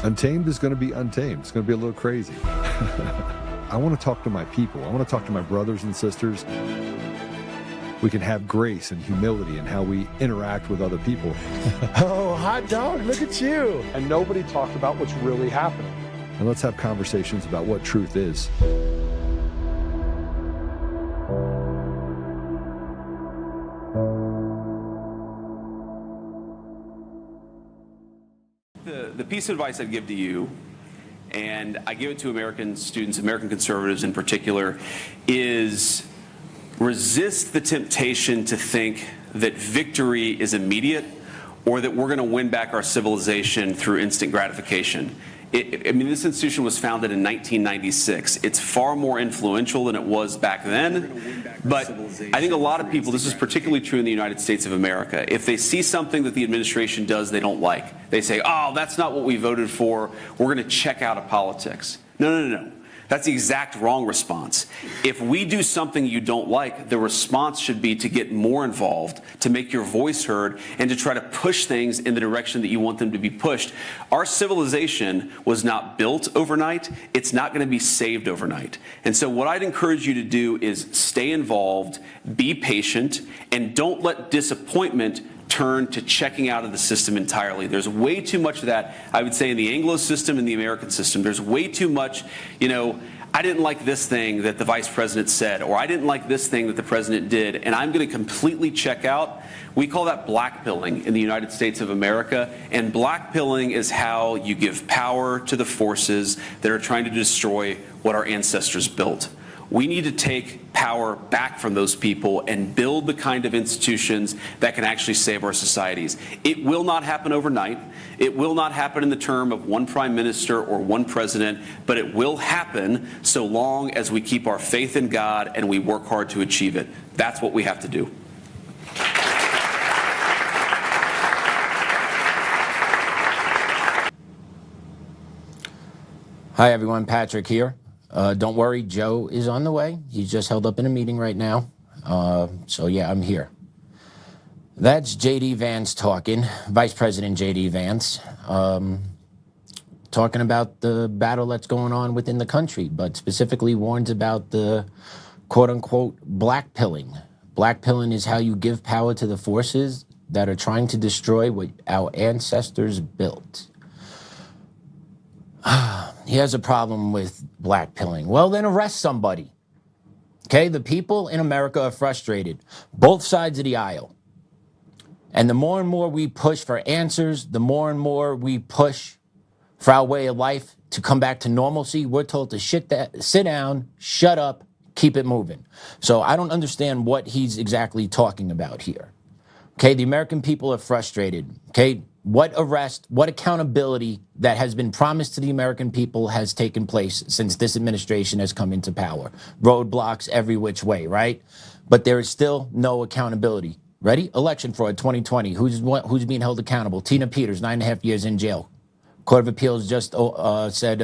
Untamed is going to be untamed. It's going to be a little crazy. I want to talk to my people. I want to talk to my brothers and sisters. We can have grace and humility in how we interact with other people. Oh, hot dog, look at you. And nobody talked about what's really happening. And let's have conversations about what truth is. The piece of advice I'd give to you, and I give it to American students, American conservatives in particular, is resist the temptation to think that victory is immediate or that we're going to win back our civilization through instant gratification. I mean, this institution was founded in 1996. It's far more influential than it was back then. But I think a lot of people, this is particularly true in the United States of America, if they see something that the administration does they don't like, they say, oh, that's not what we voted for. We're going to check out of politics. No. That's the exact wrong response. If we do something you don't like, the response should be to get more involved, to make your voice heard, and to try to push things in the direction that you want them to be pushed. Our civilization was not built overnight. It's not going to be saved overnight. And so what I'd encourage you to do is stay involved, be patient, and don't let disappointment turn to checking out of the system entirely. There's way too much of that, I would say, in the Anglo system and the American system. There's way too much, I didn't like this thing that the vice president said, or I didn't like this thing that the president did, and I'm going to completely check out. We call that blackpilling in the United States of America, and blackpilling is how you give power to the forces that are trying to destroy what our ancestors built. We need to take power back from those people and build the kind of institutions that can actually save our societies. It will not happen overnight. It will not happen in the term of one prime minister or one president, but it will happen so long as we keep our faith in God and we work hard to achieve it. That's what we have to do. Hi, everyone. Patrick here. Don't worry, Joe is on the way. He's just held up in a meeting right now. So yeah, I'm here. That's J.D. Vance talking, Vice President J.D. Vance, talking about the battle that's going on within the country, but specifically warns about the quote-unquote blackpilling. Blackpilling is how you give power to the forces that are trying to destroy what our ancestors built. He has a problem with blackpilling. Well, then arrest somebody. Okay, the people in America are frustrated, both sides of the aisle. And the more and more we push for answers, the more and more we push for our way of life to come back to normalcy, we're told to sit down, shut up, keep it moving. So I don't understand what he's exactly talking about here. Okay, the American people are frustrated. Okay, what arrest, what accountability that has been promised to the American people has taken place since this administration has come into power? Roadblocks every which way, right? But there is still no accountability. Ready? Election fraud 2020. Who's being held accountable? Tina Peters, 9.5 years in jail. Court of Appeals just sent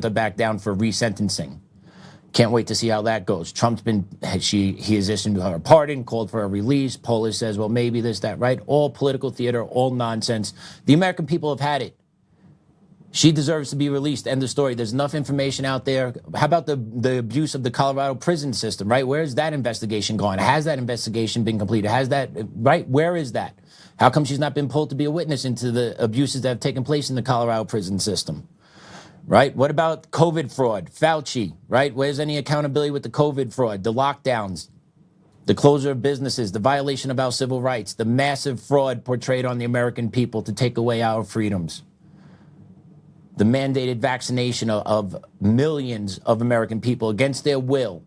her back down for resentencing. Can't wait to see how that goes. Trump's he has issued her pardon, called for a release. Polish says, well, maybe this, that, right? All political theater, all nonsense. The American people have had it. She deserves to be released. End of story. There's enough information out there. How about the abuse of the Colorado prison system, right? Where is that investigation gone? Has that investigation been completed? Has that, right? Where is that? How come she's not been pulled to be a witness into the abuses that have taken place in the Colorado prison system? Right? What about COVID fraud? Fauci, right? Where's any accountability with the COVID fraud, the lockdowns, the closure of businesses, the violation of our civil rights, the massive fraud portrayed on the American people to take away our freedoms, the mandated vaccination of millions of American people against their will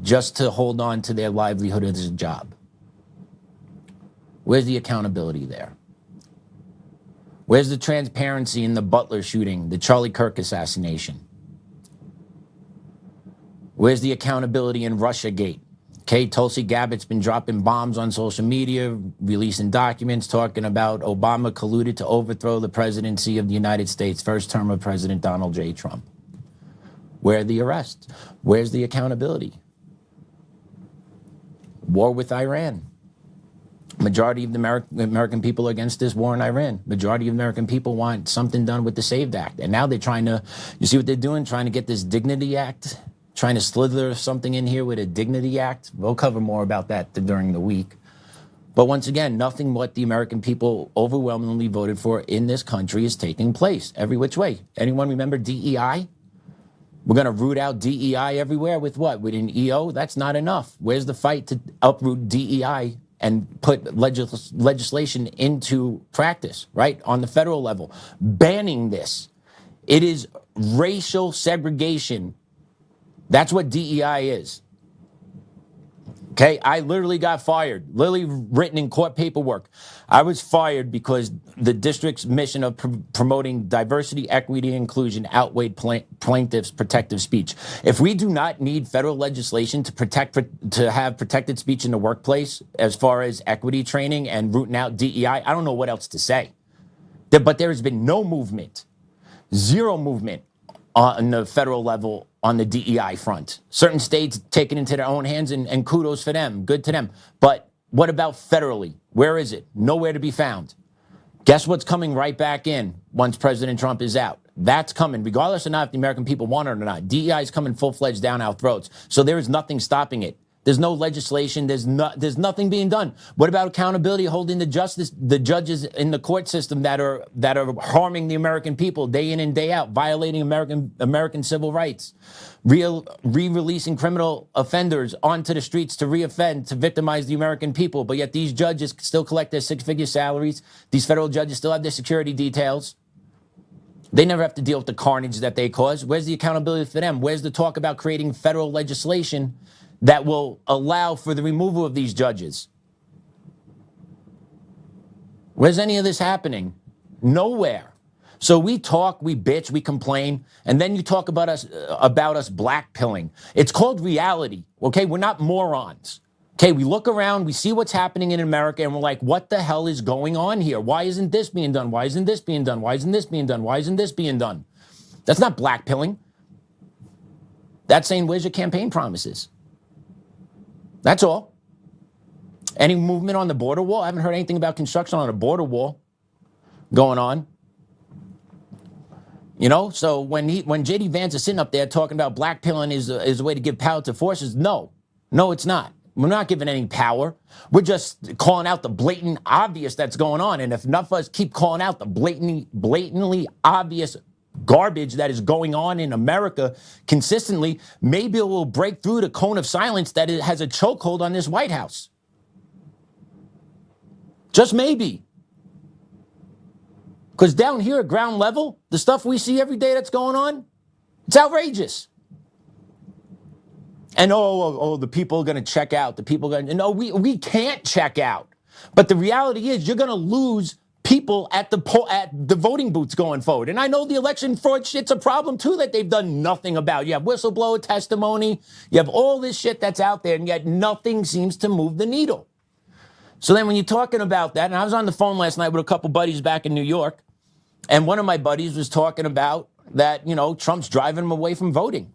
just to hold on to their livelihood as a job? Where's the accountability there? Where's the transparency in the Butler shooting, the Charlie Kirk assassination? Where's the accountability in Russiagate? Okay, Tulsi Gabbard's been dropping bombs on social media, releasing documents talking about Obama colluded to overthrow the presidency of the United States, first term of President Donald J. Trump. Where are the arrests? Where's the accountability? War with Iran. Majority of the American people are against this war in Iran. Majority of American people want something done with the SAVED Act. And now they're trying to, you see what they're doing? Trying to get this Dignity Act, trying to slither something in here with a Dignity Act. We'll cover more about that during the week. But once again, nothing what the American people overwhelmingly voted for in this country is taking place every which way. Anyone remember DEI? We're going to root out DEI everywhere with what? With an EO? That's not enough. Where's the fight to uproot DEI and put legislation into practice, right? On the federal level, banning this. It is racial segregation. That's what DEI is. Okay, I literally got fired, literally written in court paperwork. I was fired because the district's mission of promoting diversity, equity, and inclusion outweighed plaintiffs' protective speech. If we do not need federal legislation to have protected speech in the workplace as far as equity training and rooting out DEI, I don't know what else to say. But there has been no movement, zero movement on the federal level on the DEI front. Certain states take it into their own hands, and kudos for them, good to them. But what about federally? Where is it? Nowhere to be found. Guess what's coming right back in once President Trump is out? That's coming, regardless of not if the American people want it or not. DEI is coming full-fledged down our throats. So there is nothing stopping it. There's no legislation. There's nothing being done. What about accountability, holding the judges in the court system that are harming the American people day in and day out, violating American civil rights, re-releasing criminal offenders onto the streets to reoffend, to victimize the American people? But yet these judges still collect their six-figure salaries. These federal judges still have their security details. They never have to deal with the carnage that they cause. Where's the accountability for them? Where's the talk about creating federal legislation that will allow for the removal of these judges? Where's any of this happening? Nowhere. So we talk, we bitch, we complain, and then you talk about us blackpilling. It's called reality, okay? We're not morons. Okay, we look around, we see what's happening in America, and we're like, what the hell is going on here? Why isn't this being done? Why isn't this being done? Why isn't this being done? Why isn't this being done? That's not blackpilling. That's saying, where's your campaign promises? That's all. Any movement on the border wall? I haven't heard anything about construction on a border wall going on. You know, so when J.D. Vance is sitting up there talking about blackpilling is a way to give power to forces, no, it's not. We're not giving any power. We're just calling out the blatant obvious that's going on. And if enough of us keep calling out the blatantly obvious garbage that is going on in America consistently, maybe it will break through the cone of silence that it has a chokehold on this White House. Just maybe. Because down here at ground level, the stuff we see every day that's going on, it's outrageous. And the people are going to check out. No, we can't check out. But the reality is you're going to lose people at the voting booths going forward. And I know the election fraud shit's a problem too that they've done nothing about. You have whistleblower testimony, you have all this shit that's out there, and yet nothing seems to move the needle. So then when you're talking about that, and I was on the phone last night with a couple buddies back in New York, and one of my buddies was talking about that, Trump's driving them away from voting.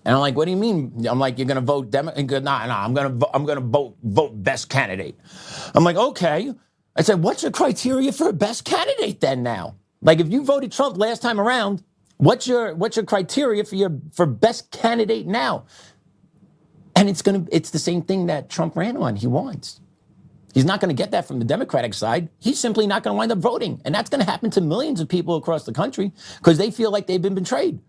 And I'm like, what do you mean? I'm like, you're going to vote Democrat? Nah, I'm going to vote best candidate. I'm like, okay. I said, what's your criteria for a best candidate then now? Like, if you voted Trump last time around, what's your criteria for best candidate now? And it's the same thing that Trump ran on. He wants. He's not going to get that from the Democratic side. He's simply not going to wind up voting. And that's going to happen to millions of people across the country because they feel like they've been betrayed.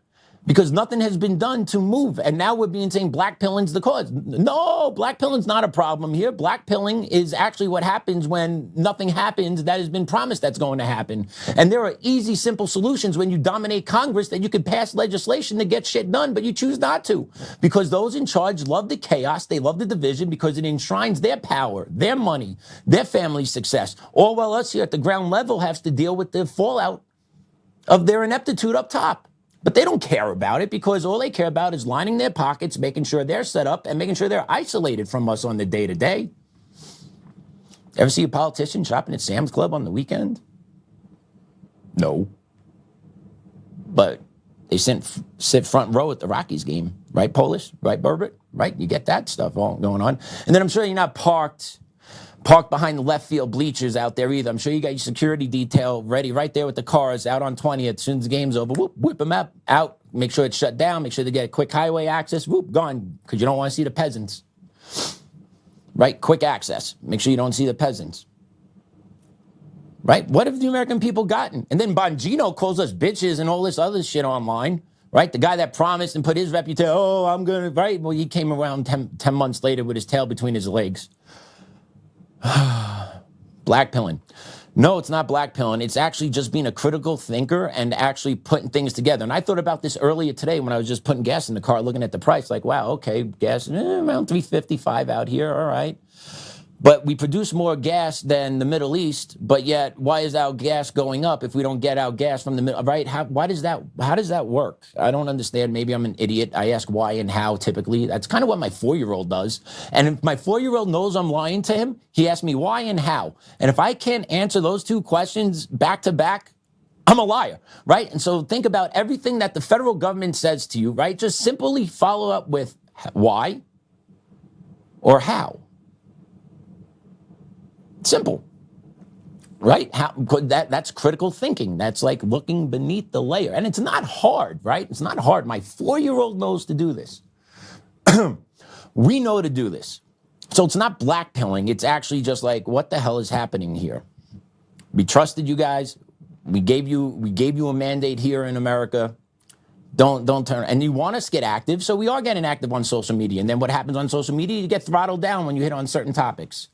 Because nothing has been done to move. And now we're being saying blackpilling's the cause. No, blackpilling's not a problem here. Blackpilling is actually what happens when nothing happens that has been promised that's going to happen. And there are easy, simple solutions when you dominate Congress that you could pass legislation to get shit done, but you choose not to. Because those in charge love the chaos, they love the division because it enshrines their power, their money, their family's success. All while us here at the ground level has to deal with the fallout of their ineptitude up top. But they don't care about it because all they care about is lining their pockets, making sure they're set up, and making sure they're isolated from us on the day-to-day. Ever see a politician shopping at Sam's Club on the weekend? No. But they sit front row at the Rockies game. Right, Polish? Right, Burbert? Right? You get that stuff all going on. And then I'm sure you're not parked parked behind the left field bleachers out there either. I'm sure you got your security detail ready right there with the cars out on 20th. As soon as the game's over, whoop, whip them up, out, make sure it's shut down, make sure they get quick highway access, whoop, gone, because you don't want to see the peasants. Right? Quick access. Make sure you don't see the peasants. Right? What have the American people gotten? And then Bongino calls us bitches and all this other shit online. Right? The guy that promised and put his reputation, oh, I'm going to, right? Well, he came around 10 months later with his tail between his legs. Blackpilling. No, it's not blackpilling. It's actually just being a critical thinker and actually putting things together. And I thought about this earlier today when I was just putting gas in the car, looking at the price, like, wow, okay, gas around $3.55 out here, all right. But we produce more gas than the Middle East, but yet why is our gas going up if we don't get our gas from the middle, right? How does that work? I don't understand. Maybe I'm an idiot. I ask why and how typically. That's kind of what my 4-year-old does. And if my 4-year-old knows I'm lying to him, he asks me why and how. And if I can't answer those two questions back to back, I'm a liar, right? And so think about everything that the federal government says to you, right? Just simply follow up with why or how. Simple, right? That's critical thinking. That's like looking beneath the layer. And it's not hard, right? It's not hard. My 4-year-old knows to do this. We know to do this. So it's not blackpilling. It's actually just like, what the hell is happening here? We trusted you guys. We gave you a mandate here in America. Don't turn. And you want us to get active. So we are getting active on social media. And then what happens on social media? You get throttled down when you hit on certain topics.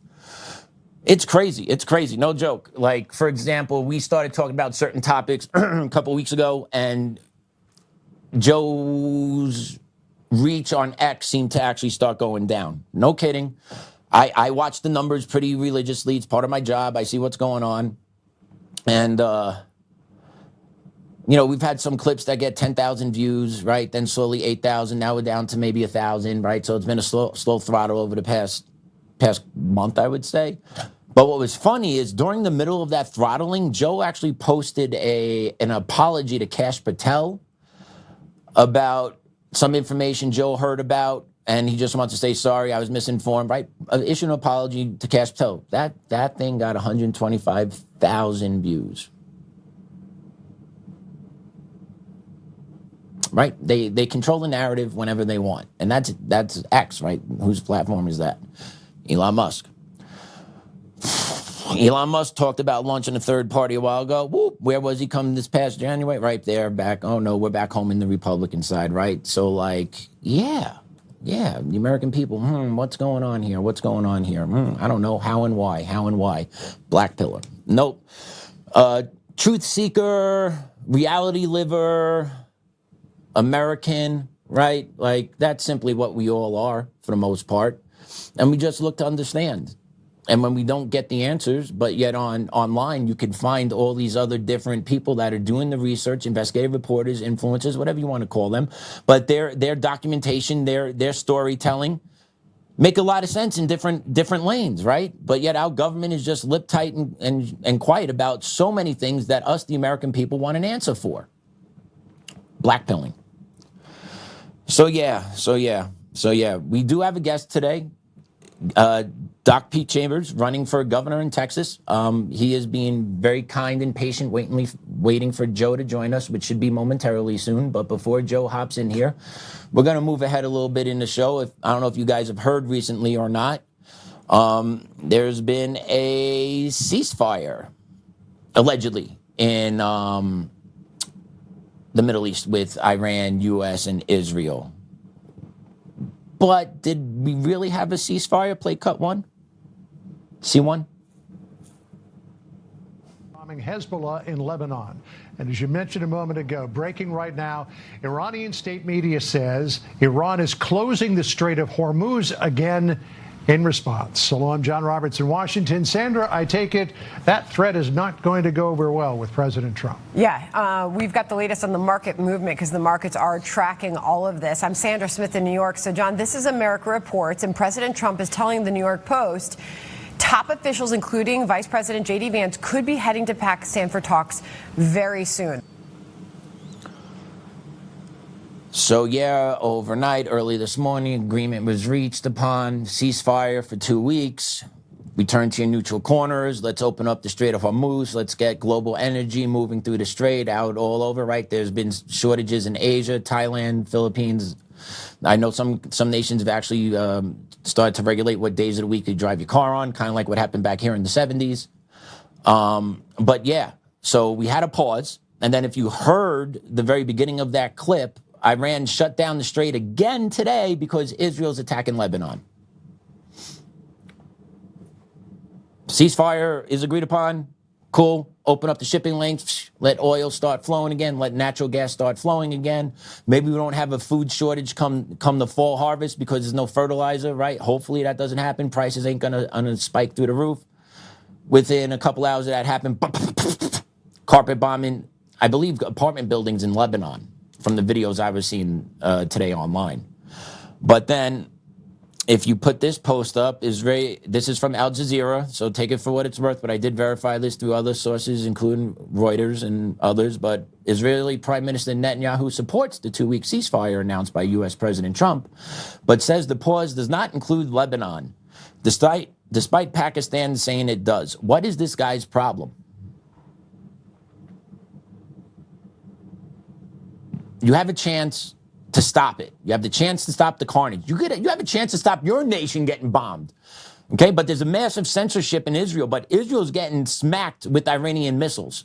It's crazy. It's crazy. No joke. Like, for example, we started talking about certain topics a couple weeks ago, and Joe's reach on X seemed to actually start going down. No kidding. I watch the numbers pretty religiously. It's part of my job. I see what's going on. And, we've had some clips that get 10,000 views, right? Then slowly 8,000. Now we're down to maybe 1,000, right? So it's been a slow throttle over the past month, I would say. But what was funny is during the middle of that throttling, Joe actually posted an apology to Kash Patel about some information Joe heard about, and he just wants to say, sorry, I was misinformed, right? Issue an apology to Kash Patel. That thing got 125,000 views. Right? They control the narrative whenever they want. And that's X, right? Whose platform is that? Elon Musk. Elon Musk talked about launching a third party a while ago. Whoop, where was he coming this past January? Right there, back. Oh no, we're back home in the Republican side, right? So like, yeah, the American people, what's going on here? What's going on here? I don't know. How and why? Black pillar. Nope. Truth seeker, reality liver, American, right? Like, that's simply what we all are for the most part. And we just look to understand. And when we don't get the answers, but yet online, you can find all these other different people that are doing the research, investigative reporters, influencers, whatever you want to call them. But their documentation, their storytelling make a lot of sense in different lanes, right? But yet our government is just lip tight and quiet about so many things that us, the American people, want an answer for. Blackpilling. So yeah, we do have a guest today. Doc Pete Chambers, running for governor in Texas. He is being very kind and patient, waiting for Joe to join us, which should be momentarily soon. But before Joe hops in here, we're going to move ahead a little bit in the show. I don't know if you guys have heard recently or not. There's been a ceasefire, allegedly, in the Middle East with Iran, U.S., and Israel. But did we really have a ceasefire? Play cut one. See one? Bombing Hezbollah in Lebanon. And as you mentioned a moment ago, breaking right now, Iranian state media says Iran is closing the Strait of Hormuz again in response. So I'm John Roberts in Washington. Sandra, I take it that threat is not going to go over well with President Trump. Yeah, we've got the latest on the market movement because the markets are tracking all of this. I'm Sandra Smith in New York. So, John, this is America Reports, and President Trump is telling the New York Post top officials, including Vice President J.D. Vance, could be heading to Pakistan for talks very soon. So, yeah, overnight, early this morning, agreement was reached upon, ceasefire for 2 weeks. We turn to your neutral corners. Let's open up the Strait of Hormuz. Let's get global energy moving through the strait out all over, right? There's been shortages in Asia, Thailand, Philippines. I know some nations have actually started to regulate what days of the week you drive your car on, kind of like what happened back here in the 70s. But yeah, so we had a pause. And then if you heard the very beginning of that clip, Iran shut down the strait again today because Israel's attacking Lebanon. Ceasefire is agreed upon. Cool. Open up the shipping lanes. Let oil start flowing again. Let natural gas start flowing again. Maybe we don't have a food shortage come the fall harvest because there's no fertilizer, right? Hopefully that doesn't happen. Prices ain't gonna spike through the roof. Within a couple hours of that happened, carpet bombing, I believe, apartment buildings in Lebanon from the videos I was seeing today online. But then, if you put this post up, this is from Al Jazeera, so take it for what it's worth, but I did verify this through other sources, including Reuters and others, but Israeli Prime Minister Netanyahu supports the 2-week ceasefire announced by U.S. President Trump, but says the pause does not include Lebanon, despite Pakistan saying it does. What is this guy's problem? You have a chance to stop it. You have the chance to stop the carnage. You have a chance to stop your nation getting bombed. Okay, but there's a massive censorship in Israel, but Israel's getting smacked with Iranian missiles.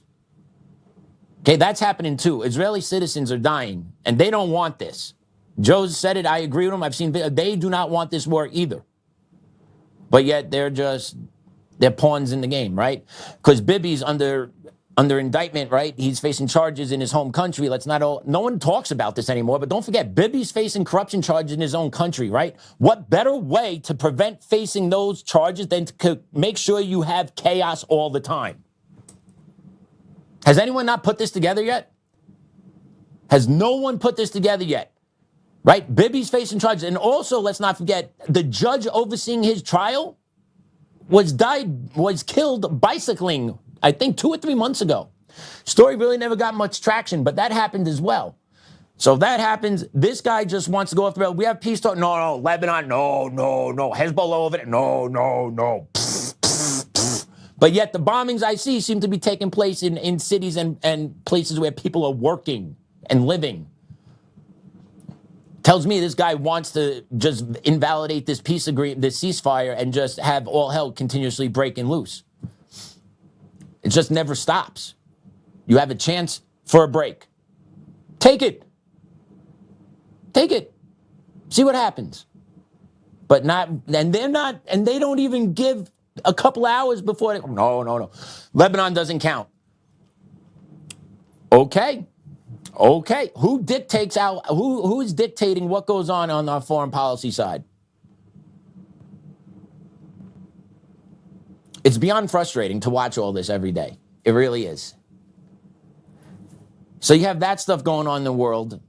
Okay, that's happening too. Israeli citizens are dying, and they don't want this. Joe said it, I agree with him. I've seen they do not want this war either. But yet they're pawns in the game, right? Because Bibi's under indictment, right? He's facing charges in his home country. No one talks about this anymore, but don't forget, Bibi's facing corruption charges in his own country, right? What better way to prevent facing those charges than to make sure you have chaos all the time? Has anyone not put this together yet? Has no one put this together yet? Right? Bibi's facing charges. And also, let's not forget, the judge overseeing his trial was killed bicycling, I think 2 or 3 months ago. Story really never got much traction, but that happened as well. So if that happens, this guy just wants to go off the rail. We have peace talk. No, Lebanon, no. Hezbollah over there, no. But yet the bombings I see seem to be taking place in cities and places where people are working and living. Tells me this guy wants to just invalidate this peace agreement, this ceasefire, and just have all hell continuously breaking loose. It just never stops. You have a chance for a break. Take it. See what happens. But they don't even give a couple hours before no. Lebanon doesn't count. Okay. Who dictates who is dictating what goes on our foreign policy side? It's beyond frustrating to watch all this every day. It really is. So you have that stuff going on in the world.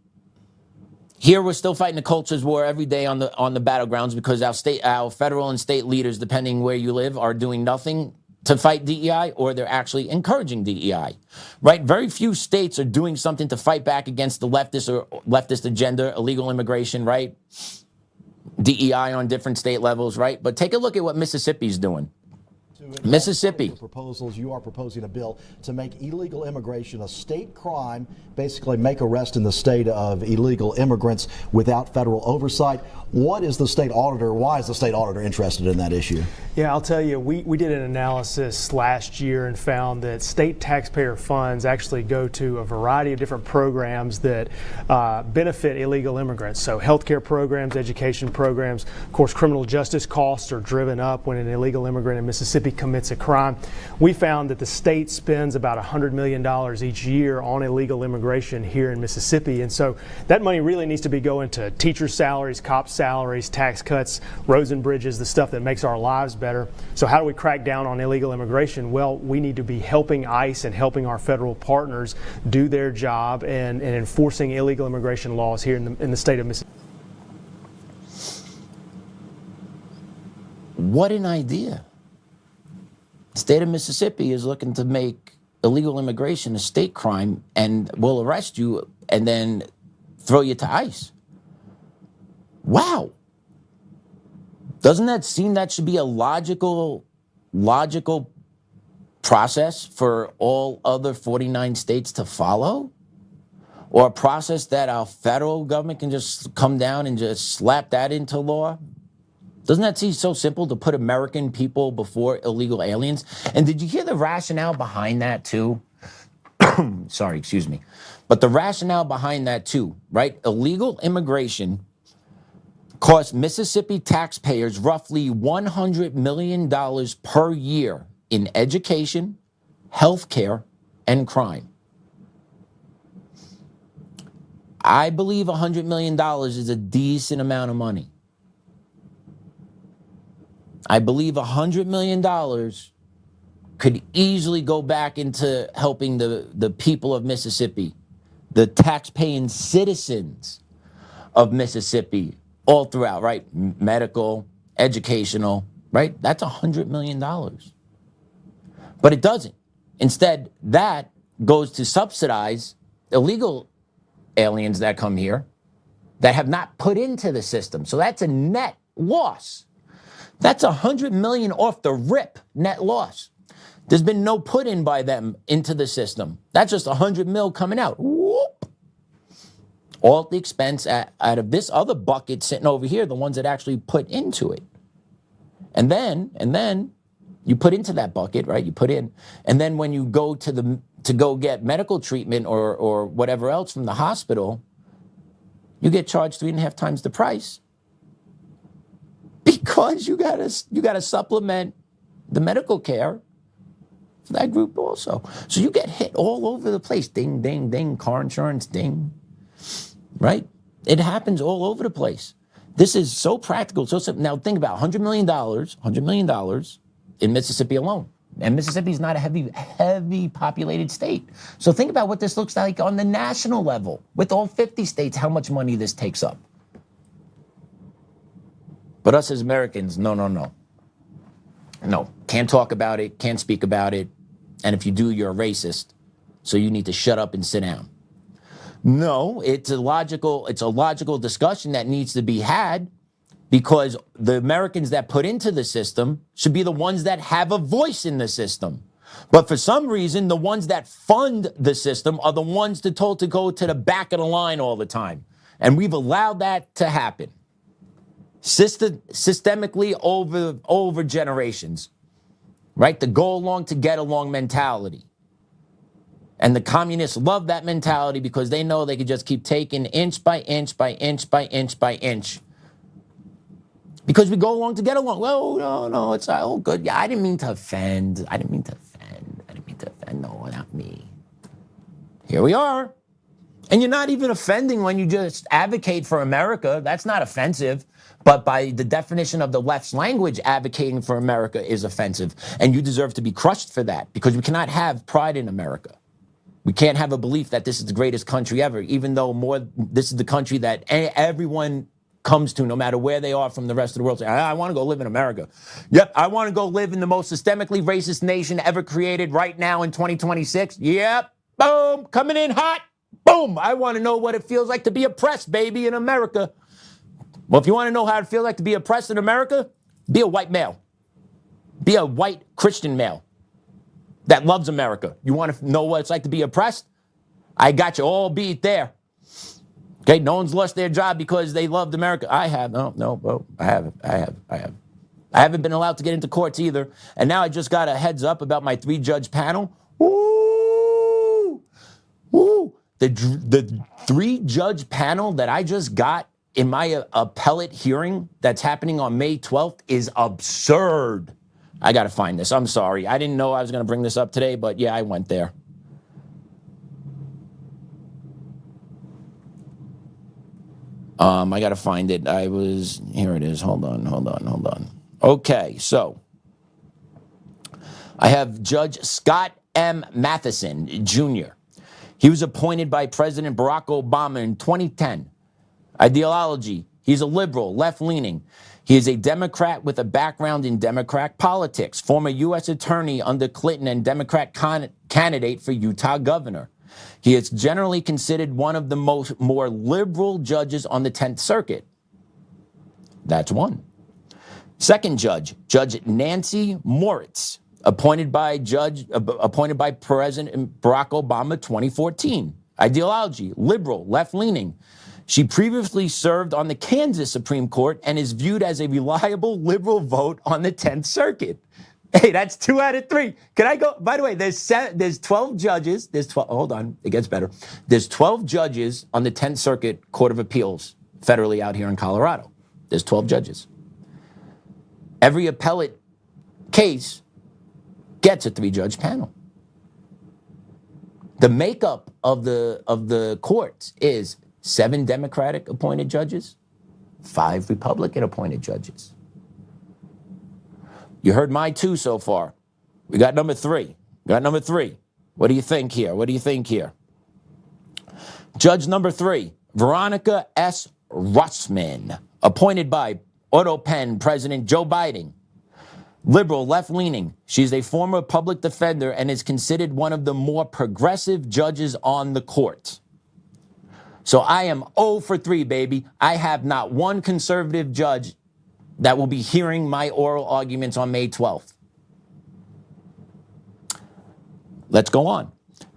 Here we're still fighting a cultures war every day on the battlegrounds because our federal and state leaders, depending where you live, are doing nothing to fight DEI, or they're actually encouraging DEI, right? Very few states are doing something to fight back against the leftist agenda, illegal immigration, right? DEI on different state levels, right? But take a look at what Mississippi's doing. Mississippi. Proposals, you are proposing a bill to make illegal immigration a state crime, basically make arrest in the state of illegal immigrants without federal oversight. What is the state auditor, why is the state auditor interested in that issue? Yeah, I'll tell you, we did an analysis last year and found that state taxpayer funds actually go to a variety of different programs that benefit illegal immigrants. So healthcare programs, education programs, of course, criminal justice costs are driven up when an illegal immigrant in Mississippi commits a crime. We found that the state spends about $100 million each year on illegal immigration here in Mississippi. And so that money really needs to be going to teacher salaries, cops salaries, tax cuts, roads and bridges, the stuff that makes our lives better. So how do we crack down on illegal immigration? Well, we need to be helping ICE and helping our federal partners do their job and enforcing illegal immigration laws here in the state of Mississippi. What an idea. The state of Mississippi is looking to make illegal immigration a state crime and will arrest you and then throw you to ICE. Wow. Doesn't that seem that should be a logical logical process for all other 49 states to follow? Or a process that our federal government can just come down and just slap that into law? Doesn't that seem so simple, to put American people before illegal aliens? And did you hear the rationale behind that too? Sorry, excuse me. But the rationale behind that too, right? Illegal immigration cost Mississippi taxpayers roughly $100 million per year in education, healthcare, and crime. I believe $100 million is a decent amount of money. I believe $100 million could easily go back into helping the people of Mississippi, the tax-paying citizens of Mississippi, all throughout, right? Medical, educational, right? That's $100 million. But it doesn't. Instead, that goes to subsidize illegal aliens that come here that have not put into the system. So that's a net loss. That's $100 million off the rip net loss. There's been no put in by them into the system. That's just $100 mil coming out. Whoop. All at the expense out of this other bucket sitting over here, the ones that actually put into it. And then you put into that bucket, right? You put in, and then when you go to go get medical treatment or whatever else from the hospital, you get charged 3.5 times the price because you gotta supplement the medical care for that group also. So you get hit all over the place. Ding, ding, ding. Car insurance, ding. Right? It happens all over the place. This is so practical, so simple. Now think about $100 million in Mississippi alone. And Mississippi is not a heavy populated state. So think about what this looks like on the national level with all 50 states, how much money this takes up. But us as Americans, no. No, can't talk about it, can't speak about it. And if you do, you're a racist. So you need to shut up and sit down. No, it's a logical discussion that needs to be had, because the Americans that put into the system should be the ones that have a voice in the system. But for some reason, the ones that fund the system are the ones told to go to the back of the line all the time. And we've allowed that to happen systemically over generations, right? The go along to get along mentality. And the communists love that mentality because they know they could just keep taking inch by inch by inch by inch by inch. Because we go along to get along. Well, no, it's all good. Yeah, I didn't mean to offend. No, not me. Here we are. And you're not even offending when you just advocate for America. That's not offensive. But by the definition of the left's language, advocating for America is offensive. And you deserve to be crushed for that, because we cannot have pride in America. We can't have a belief that this is the greatest country ever, even though this is the country that everyone comes to, no matter where they are from the rest of the world. Say, I want to go live in America. Yep, I want to go live in the most systemically racist nation ever created right now in 2026. Yep, boom, coming in hot. Boom, I want to know what it feels like to be oppressed, baby, in America. Well, if you want to know how it feels like to be oppressed in America, be a white male. Be a white Christian male that loves America. You want to know what it's like to be oppressed? I got you all beat there. Okay, no one's lost their job because they loved America. I have. No, I have. I haven't been allowed to get into courts either. And now I just got a heads up about my 3-judge panel. Woo! The 3-judge panel that I just got in my appellate hearing that's happening on May 12th is absurd. I got to find this. I'm sorry. I didn't know I was going to bring this up today, but yeah, I went there. I got to find it. Here it is. Hold on. Okay, so I have Judge Scott M. Matheson, Jr. He was appointed by President Barack Obama in 2010. Ideology, he's a liberal, left-leaning. He is a Democrat with a background in Democrat politics, former U.S. attorney under Clinton and Democrat candidate for Utah governor. He is generally considered one of the more liberal judges on the 10th Circuit. That's one. Second judge, Judge Nancy Moritz, appointed by President Barack Obama 2014. Ideology, liberal, left-leaning. She previously served on the Kansas Supreme Court and is viewed as a reliable liberal vote on the 10th Circuit. Hey, that's 2 out of 3. Can I go? By the way, there's 12 judges. Hold on, it gets better. There's 12 judges on the 10th Circuit Court of Appeals, federally out here in Colorado. There's 12 judges. Every appellate case gets a 3-judge panel. The makeup of the courts is 7 Democratic appointed judges, 5 Republican appointed judges. You heard my 2 so far. We got number 3. What do you think here? Judge number 3, Veronica S. Russman, appointed by Oltmann President Joe Biden. Liberal, left-leaning. She's a former public defender and is considered one of the more progressive judges on the court. So I am 0 for 3, baby. I have not one conservative judge that will be hearing my oral arguments on May 12th. Let's go on.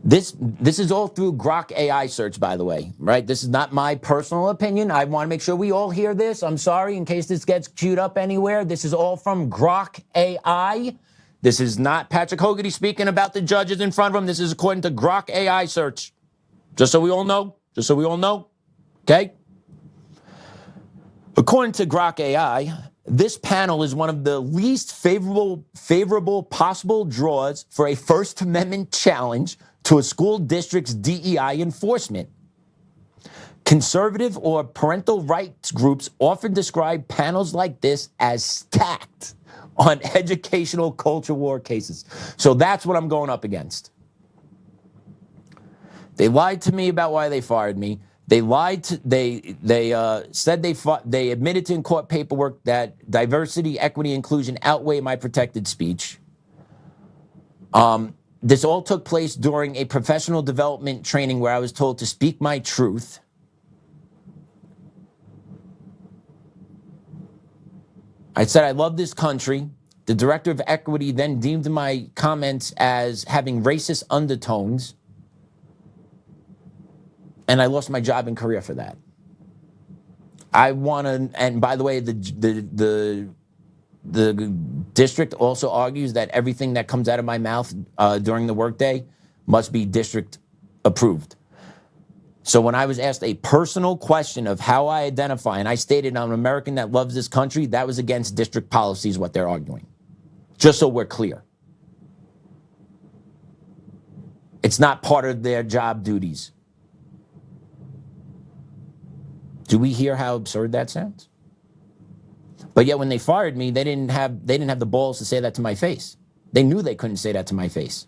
This is all through Grok AI search, by the way, right? This is not my personal opinion. I want to make sure we all hear this. I'm sorry in case this gets queued up anywhere. This is all from Grok AI. This is not Patrick Hogarty speaking about the judges in front of him. This is according to Grok AI search. Just so we all know. Okay? According to Grok AI, this panel is one of the least favorable possible draws for a First Amendment challenge to a school district's DEI enforcement. Conservative or parental rights groups often describe panels like this as stacked on educational culture war cases. So that's what I'm going up against. They lied to me about why they fired me. They said they admitted to in court paperwork that diversity, equity, inclusion outweigh my protected speech. This all took place during a professional development training where I was told to speak my truth. I said I love this country. The director of equity then deemed my comments as having racist undertones. And I lost my job and career for that. I want to, and by the way, the district also argues that everything that comes out of my mouth during the workday must be district approved. So when I was asked a personal question of how I identify, and I stated I'm an American that loves this country, that was against district policies, what they're arguing. Just so we're clear. It's not part of their job duties. Do we hear how absurd that sounds? But yet when they fired me, they didn't have the balls to say that to my face. They knew they couldn't say that to my face.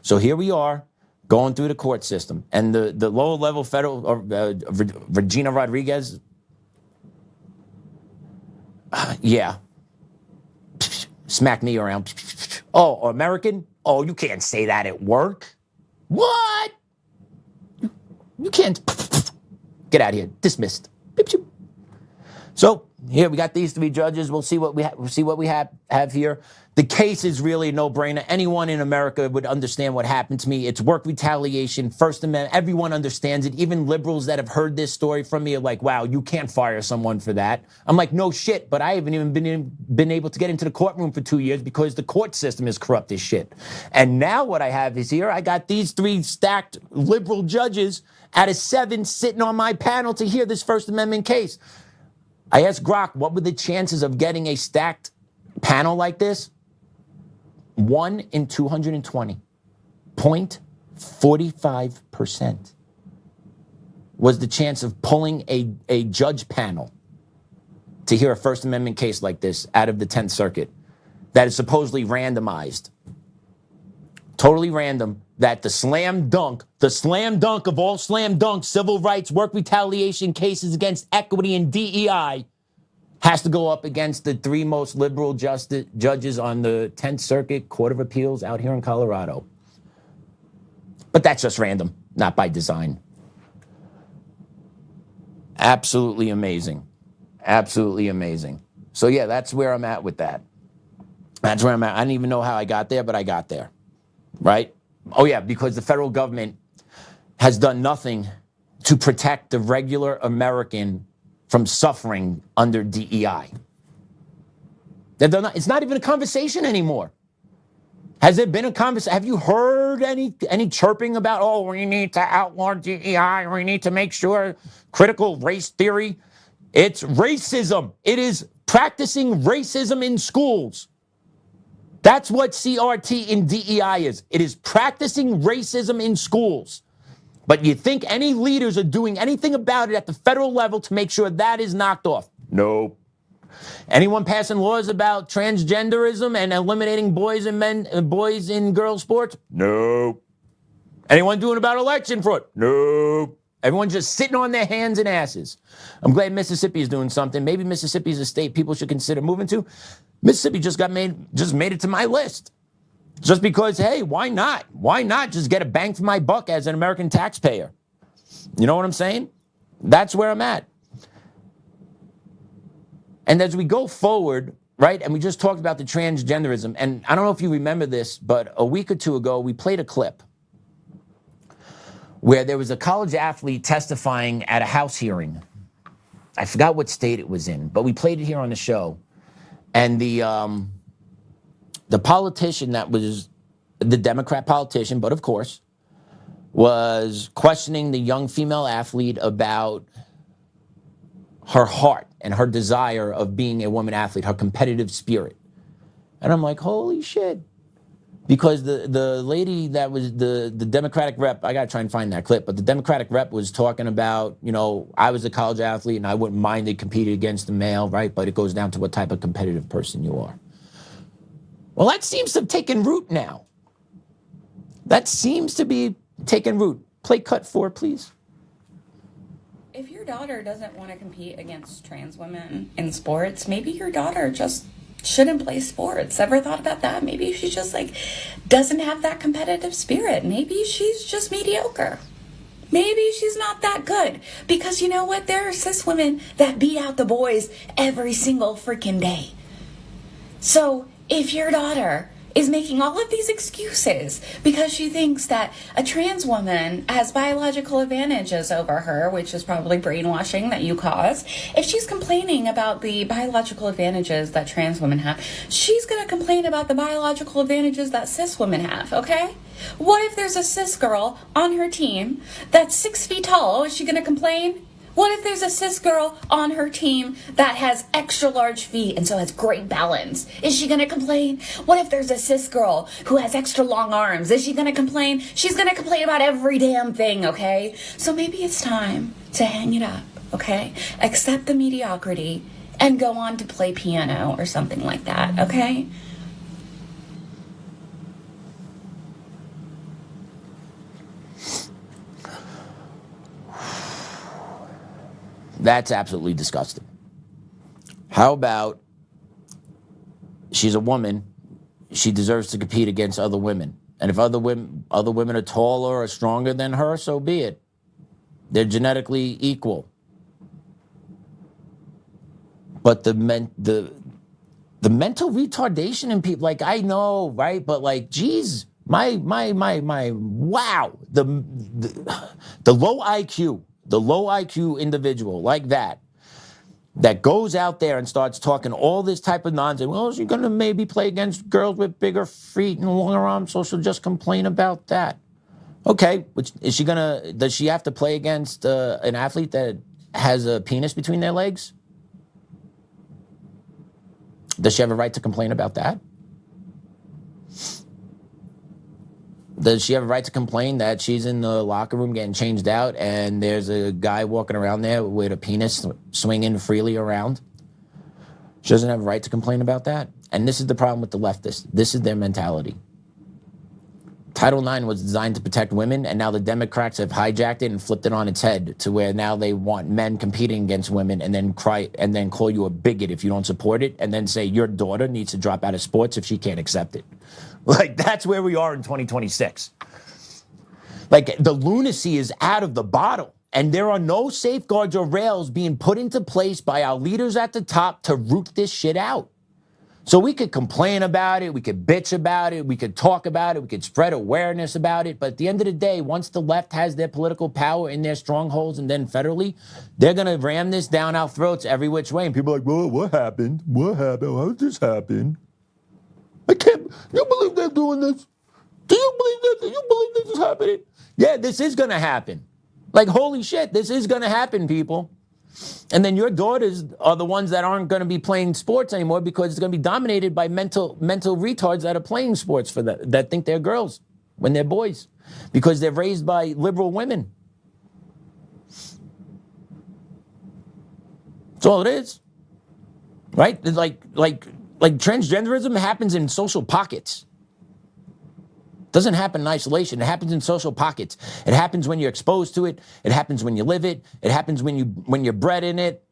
So here we are going through the court system, and the lower level federal Regina Rodriguez, smack me around. Oh, American? Oh, you can't say that at work. What? You can't. Get out of here. Dismissed. So here we got these 3 judges. We'll see what we have here. The case is really a no-brainer. Anyone in America would understand what happened to me. It's work retaliation, First Amendment. Everyone understands it. Even liberals that have heard this story from me are like, wow, you can't fire someone for that. I'm like, no shit, but I haven't even been able to get into the courtroom for 2 years because the court system is corrupt as shit. And now what I have is here, I got these 3 stacked liberal judges out of 7 sitting on my panel to hear this First Amendment case. I asked Grok, what were the chances of getting a stacked panel like this? 1 in 220, 0.45% was the chance of pulling a judge panel to hear a First Amendment case like this out of the 10th Circuit that is supposedly randomized. Totally random, that the slam dunk of all slam dunks, civil rights, work retaliation cases against equity and DEI has to go up against the 3 most liberal judges on the 10th Circuit Court of Appeals out here in Colorado. But that's just random, not by design. Absolutely amazing. Absolutely amazing. So yeah, that's where I'm at with that. That's where I'm at. I don't even know how I got there, but I got there, right? Oh yeah, because the federal government has done nothing to protect the regular American from suffering under DEI. It's not even a conversation anymore. Has there been a conversation? Have you heard any chirping about, oh, we need to outlaw DEI, we need to make sure critical race theory? It's racism. It is practicing racism in schools. That's what CRT in DEI is. It is practicing racism in schools. But you think any leaders are doing anything about it at the federal level to make sure that is knocked off? Nope. Anyone passing laws about transgenderism and eliminating boys in girls sports? Nope. Anyone doing about election fraud? Nope. Everyone's just sitting on their hands and asses. I'm glad Mississippi is doing something. Maybe Mississippi is a state people should consider moving to. Mississippi just made it to my list. Just because, hey, why not? Why not just get a bang for my buck as an American taxpayer? You know what I'm saying? That's where I'm at. And as we go forward, right, and we just talked about the transgenderism, and I don't know if you remember this, but a week or two ago, we played a clip where there was a college athlete testifying at a House hearing. I forgot what state it was in, but we played it here on the show. And the politician that was the Democrat politician, but of course, was questioning the young female athlete about her heart and her desire of being a woman athlete, her competitive spirit. And I'm like, holy shit. Because the lady that was the Democratic rep, I got to try and find that clip, but the Democratic rep was talking about, you know, I was a college athlete and I wouldn't mind they competed against the male, right? But it goes down to what type of competitive person you are. Well, that seems to have taken root now. That seems to be taking root. Play cut 4, please. If your daughter doesn't want to compete against trans women in sports, maybe your daughter just shouldn't play sports. Ever thought about that? Maybe she just doesn't have that competitive spirit. Maybe she's just mediocre. Maybe she's not that good. Because you know what? There are cis women that beat out the boys every single freaking day. So if your daughter is making all of these excuses because she thinks that a trans woman has biological advantages over her, which is probably brainwashing that you caused, if she's complaining about the biological advantages that trans women have, she's going to complain about the biological advantages that cis women have, okay? What if there's a cis girl on her team that's 6 feet tall? Is she going to complain? What if there's a cis girl on her team that has extra large feet and so has great balance? Is she going to complain? What if there's a cis girl who has extra long arms? Is she going to complain? She's going to complain about every damn thing, okay? So maybe it's time to hang it up, okay? Accept the mediocrity and go on to play piano or something like that, okay? That's absolutely disgusting. How about she's a woman, she deserves to compete against other women. And if other women are taller or stronger than her, so be it. They're genetically equal. But the mental retardation in people, I know, right? But geez, my wow. The low IQ. The low IQ individual like that goes out there and starts talking all this type of nonsense. Well, she's going to maybe play against girls with bigger feet and longer arms, so she'll just complain about that. Okay, does she have to play against an athlete that has a penis between their legs? Does she have a right to complain about that? Does she have a right to complain that she's in the locker room getting changed out and there's a guy walking around there with a penis swinging freely around? She doesn't have a right to complain about that. And this is the problem with the leftists. This is their mentality. Title IX was designed to protect women, and now the Democrats have hijacked it and flipped it on its head to where now they want men competing against women and then call you a bigot if you don't support it, and then say your daughter needs to drop out of sports if she can't accept it. That's where we are in 2026. The lunacy is out of the bottle. And there are no safeguards or rails being put into place by our leaders at the top to root this shit out. So we could complain about it, we could bitch about it, we could talk about it, we could spread awareness about it. But at the end of the day, once the left has their political power in their strongholds and then federally, they're going to ram this down our throats every which way. And people are like, well, what happened? What happened? How did this happen? I can't, you believe they're doing this? Do you believe that? Do you believe this is happening? Yeah, this is going to happen. Like, holy shit, this is going to happen, people. And then your daughters are the ones that aren't going to be playing sports anymore because it's going to be dominated by mental retards that are playing sports for that think they're girls when they're boys because they're raised by liberal women. That's all it is, right? Like transgenderism happens in social pockets. It doesn't happen in isolation. It happens in social pockets. It happens when you're exposed to it. It happens when you live it. It happens when you're bred in it.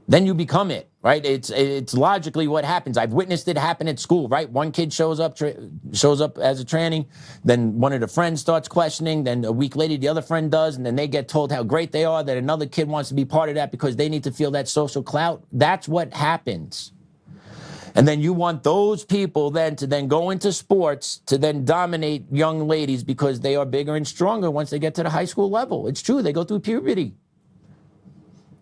Then you become it, right? It's logically what happens. I've witnessed it happen at school, right? One kid shows up as a tranny, then one of the friends starts questioning, then a week later the other friend does, and then they get told how great they are, that another kid wants to be part of that because they need to feel that social clout. That's what happens. And then you want those people then to then go into sports to then dominate young ladies because they are bigger and stronger once they get to the high school level. It's true. They go through puberty.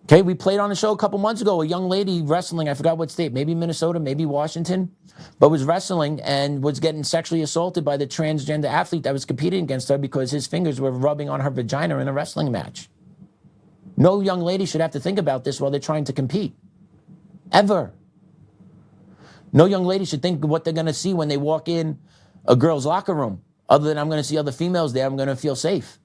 Okay, we played on the show a couple months ago, a young lady wrestling, I forgot what state, maybe Minnesota, maybe Washington, but was wrestling and was getting sexually assaulted by the transgender athlete that was competing against her because his fingers were rubbing on her vagina in a wrestling match. No young lady should have to think about this while they're trying to compete. Ever. No young lady should think what they're going to see when they walk in a girl's locker room. Other than I'm going to see other females there, I'm going to feel safe.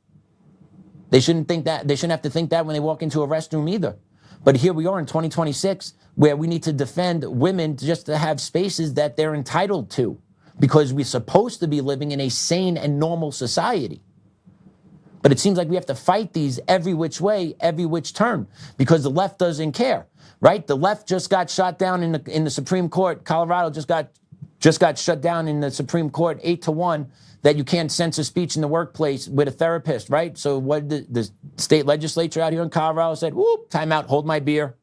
They shouldn't think that. They shouldn't have to think that when they walk into a restroom either. But here we are in 2026 where we need to defend women just to have spaces that they're entitled to because we're supposed to be living in a sane and normal society. But it seems like we have to fight these every which way, every which turn because the left doesn't care. Right? The left just got shot down in the Supreme Court. Colorado just got shut down in the Supreme Court 8-1 that you can't censor speech in the workplace with a therapist, right? So what the state legislature out here in Colorado said, whoop, time out, hold my beer.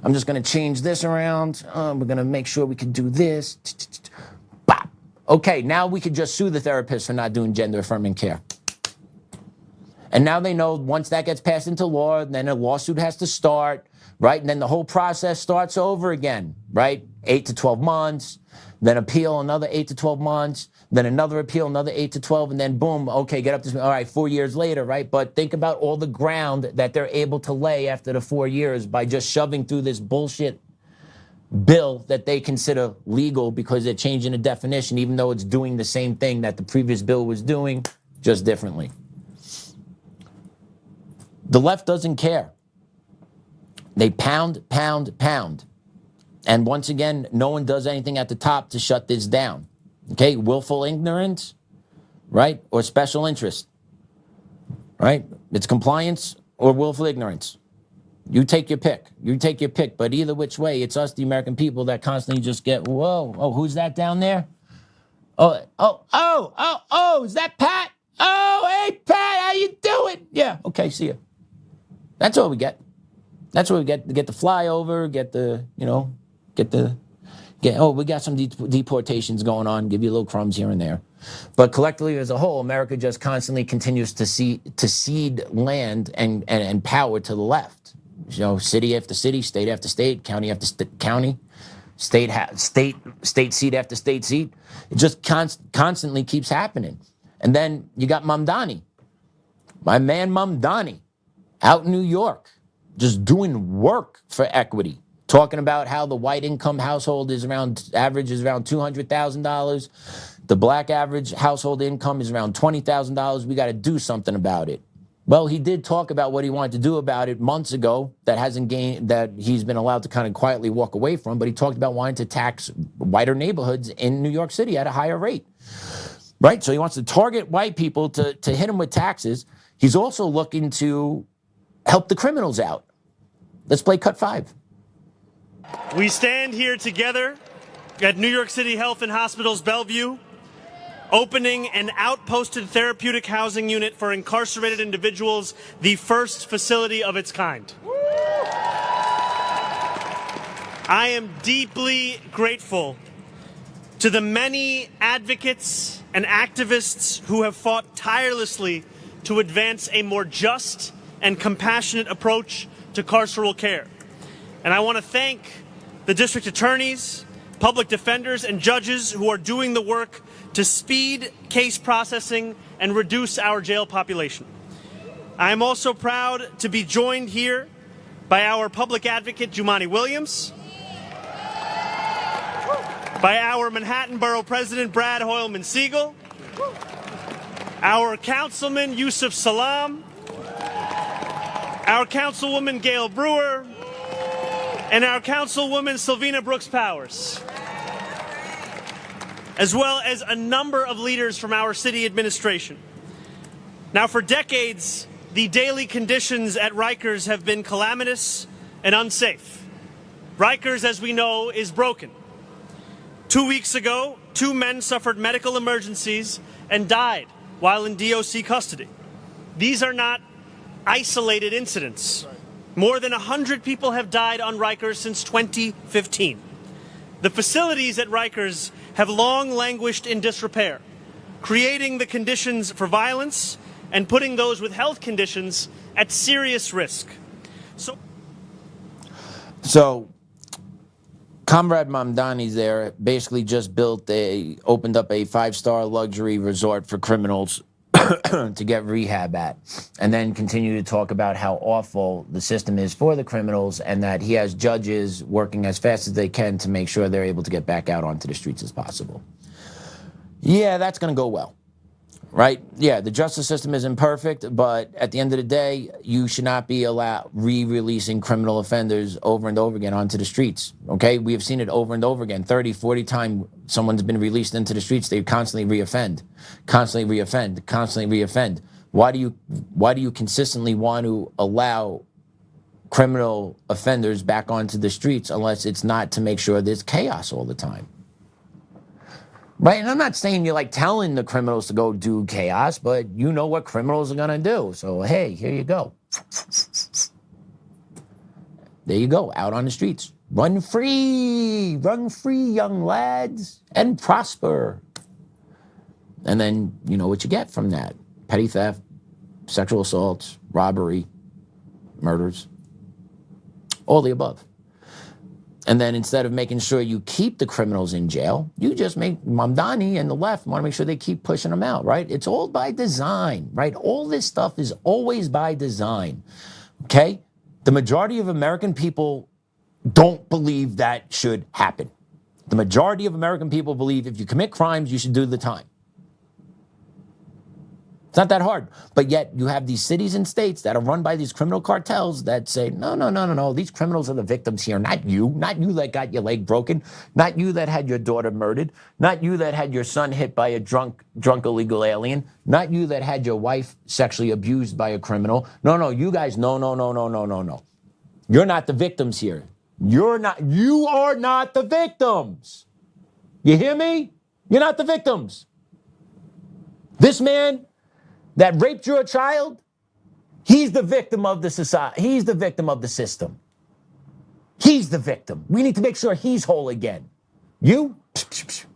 I'm just going to change this around. We're going to make sure we can do this. Bop. Okay, now we could just sue the therapist for not doing gender affirming care. And now they know once that gets passed into law, then a lawsuit has to start. Right? And then the whole process starts over again, right? 8 to 12 months, then appeal another 8 to 12 months, then another appeal, another 8 to 12, and then boom, okay, get up to, all right, 4 years later, right? But think about all the ground that they're able to lay after the 4 years by just shoving through this bullshit bill that they consider legal because they're changing the definition, even though it's doing the same thing that the previous bill was doing, just differently. The left doesn't care. They pound, pound, pound. And once again, no one does anything at the top to shut this down. Okay, willful ignorance, right? Or special interest, right? It's compliance or willful ignorance. You take your pick. You take your pick. But either which way, it's us, the American people, that constantly just get, whoa, oh, who's that down there? Oh, is that Pat? Oh, hey, Pat, how you doing? Yeah, okay, see ya. That's all we get. That's what we get the flyover, we got some deportations going on, give you little crumbs here and there. But collectively as a whole, America just constantly continues to cede land and power to the left. You know, city after city, state after state, county after county, state seat after state seat. It just constantly keeps happening. And then you got Mamdani, my man Mamdani, out in New York, just doing work for equity, talking about how the white income household average is around $200,000. The black average household income is around $20,000. We got to do something about it. Well, he did talk about what he wanted to do about it months ago that he's been allowed to kind of quietly walk away from, but he talked about wanting to tax whiter neighborhoods in New York City at a higher rate. Right? So he wants to target white people to hit them with taxes. He's also looking to help the criminals out. Let's play cut 5. We stand here together at New York City Health and Hospitals Bellevue opening an outposted therapeutic housing unit for incarcerated individuals, the first facility of its kind. I am deeply grateful to the many advocates and activists who have fought tirelessly to advance a more just and compassionate approach to carceral care. And I want to thank the district attorneys, public defenders, and judges who are doing the work to speed case processing and reduce our jail population. I am also proud to be joined here by our public advocate, Jumaane Williams, by our Manhattan Borough President, Brad Hoylman-Siegel, our Councilman, Yusuf Salam, our Councilwoman, Gail Brewer, and our Councilwoman, Sylvina Brooks-Powers, as well as a number of leaders from our city administration. Now, for decades, the daily conditions at Rikers have been calamitous and unsafe. Rikers, as we know, is broken. 2 weeks ago, 2 men suffered medical emergencies and died while in DOC custody. These are not isolated incidents. More than 100 people have died on Rikers since 2015. The facilities at Rikers have long languished in disrepair, creating the conditions for violence and putting those with health conditions at serious risk. So Comrade Mamdani's there basically just opened up a 5-star luxury resort for criminals to get rehab at, and then continue to talk about how awful the system is for the criminals and that he has judges working as fast as they can to make sure they're able to get back out onto the streets as possible. Yeah, that's going to go well, right? Yeah, the justice system isn't perfect, but at the end of the day, you should not be re-releasing criminal offenders over and over again onto the streets, okay? We have seen it over and over again. 30, 40 times someone's been released into the streets, they constantly reoffend, constantly reoffend, constantly reoffend. Why do you consistently want to allow criminal offenders back onto the streets unless it's not to make sure there's chaos all the time? Right, and I'm not saying you're like telling the criminals to go do chaos, but you know what criminals are gonna do. So hey, here you go. There you go, out on the streets. Run free, young lads, and prosper. And then you know what you get from that. Petty theft, sexual assaults, robbery, murders, all the above. And then instead of making sure you keep the criminals in jail, you just make Mamdani and the left want to make sure they keep pushing them out, right? It's all by design, right? All this stuff is always by design, okay? The majority of American people don't believe that should happen. The majority of American people believe if you commit crimes, you should do the time. It's not that hard. But yet you have these cities and states that are run by these criminal cartels that say, no, these criminals are the victims here, not you that got your leg broken, not you that had your daughter murdered, not you that had your son hit by a drunk illegal alien, not you that had your wife sexually abused by a criminal. No, you guys, no. You're not the victims here. You are not the victims. You hear me? You're not the victims. This man that raped your child, he's the victim of the society. He's the victim of the system. He's the victim. We need to make sure he's whole again. You,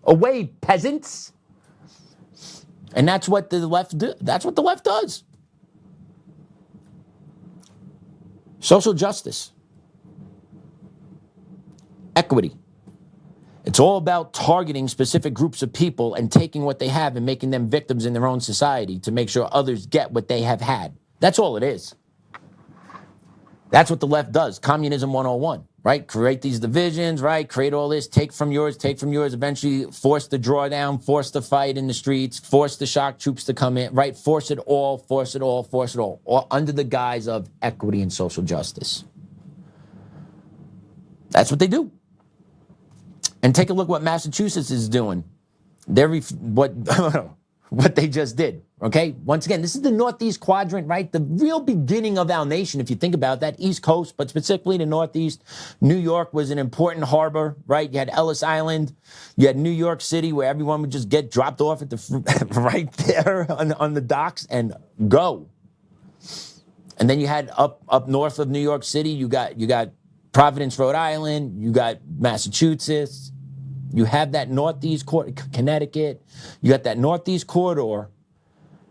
away, peasants. And that's what the left do. That's what the left does. Social justice. Equity. It's all about targeting specific groups of people and taking what they have and making them victims in their own society to make sure others get what they have had. That's all it is. That's what the left does. Communism 101, right? Create these divisions, right? Create all this, take from yours, eventually force the drawdown, force the fight in the streets, force the shock troops to come in, right? Force it all, all under the guise of equity and social justice. That's what they do. And take a look what Massachusetts is doing. What they just did. Okay, once again, this is the Northeast quadrant, right? The real beginning of our nation, if you think about that, East Coast, but specifically the Northeast. New York was an important harbor, right? You had Ellis Island, you had New York City, where everyone would just get dropped off at the right there on the docks and go. And then you had up north of New York City, you got Providence, Rhode Island, you got Massachusetts, you have that Northeast Connecticut, you got that Northeast corridor.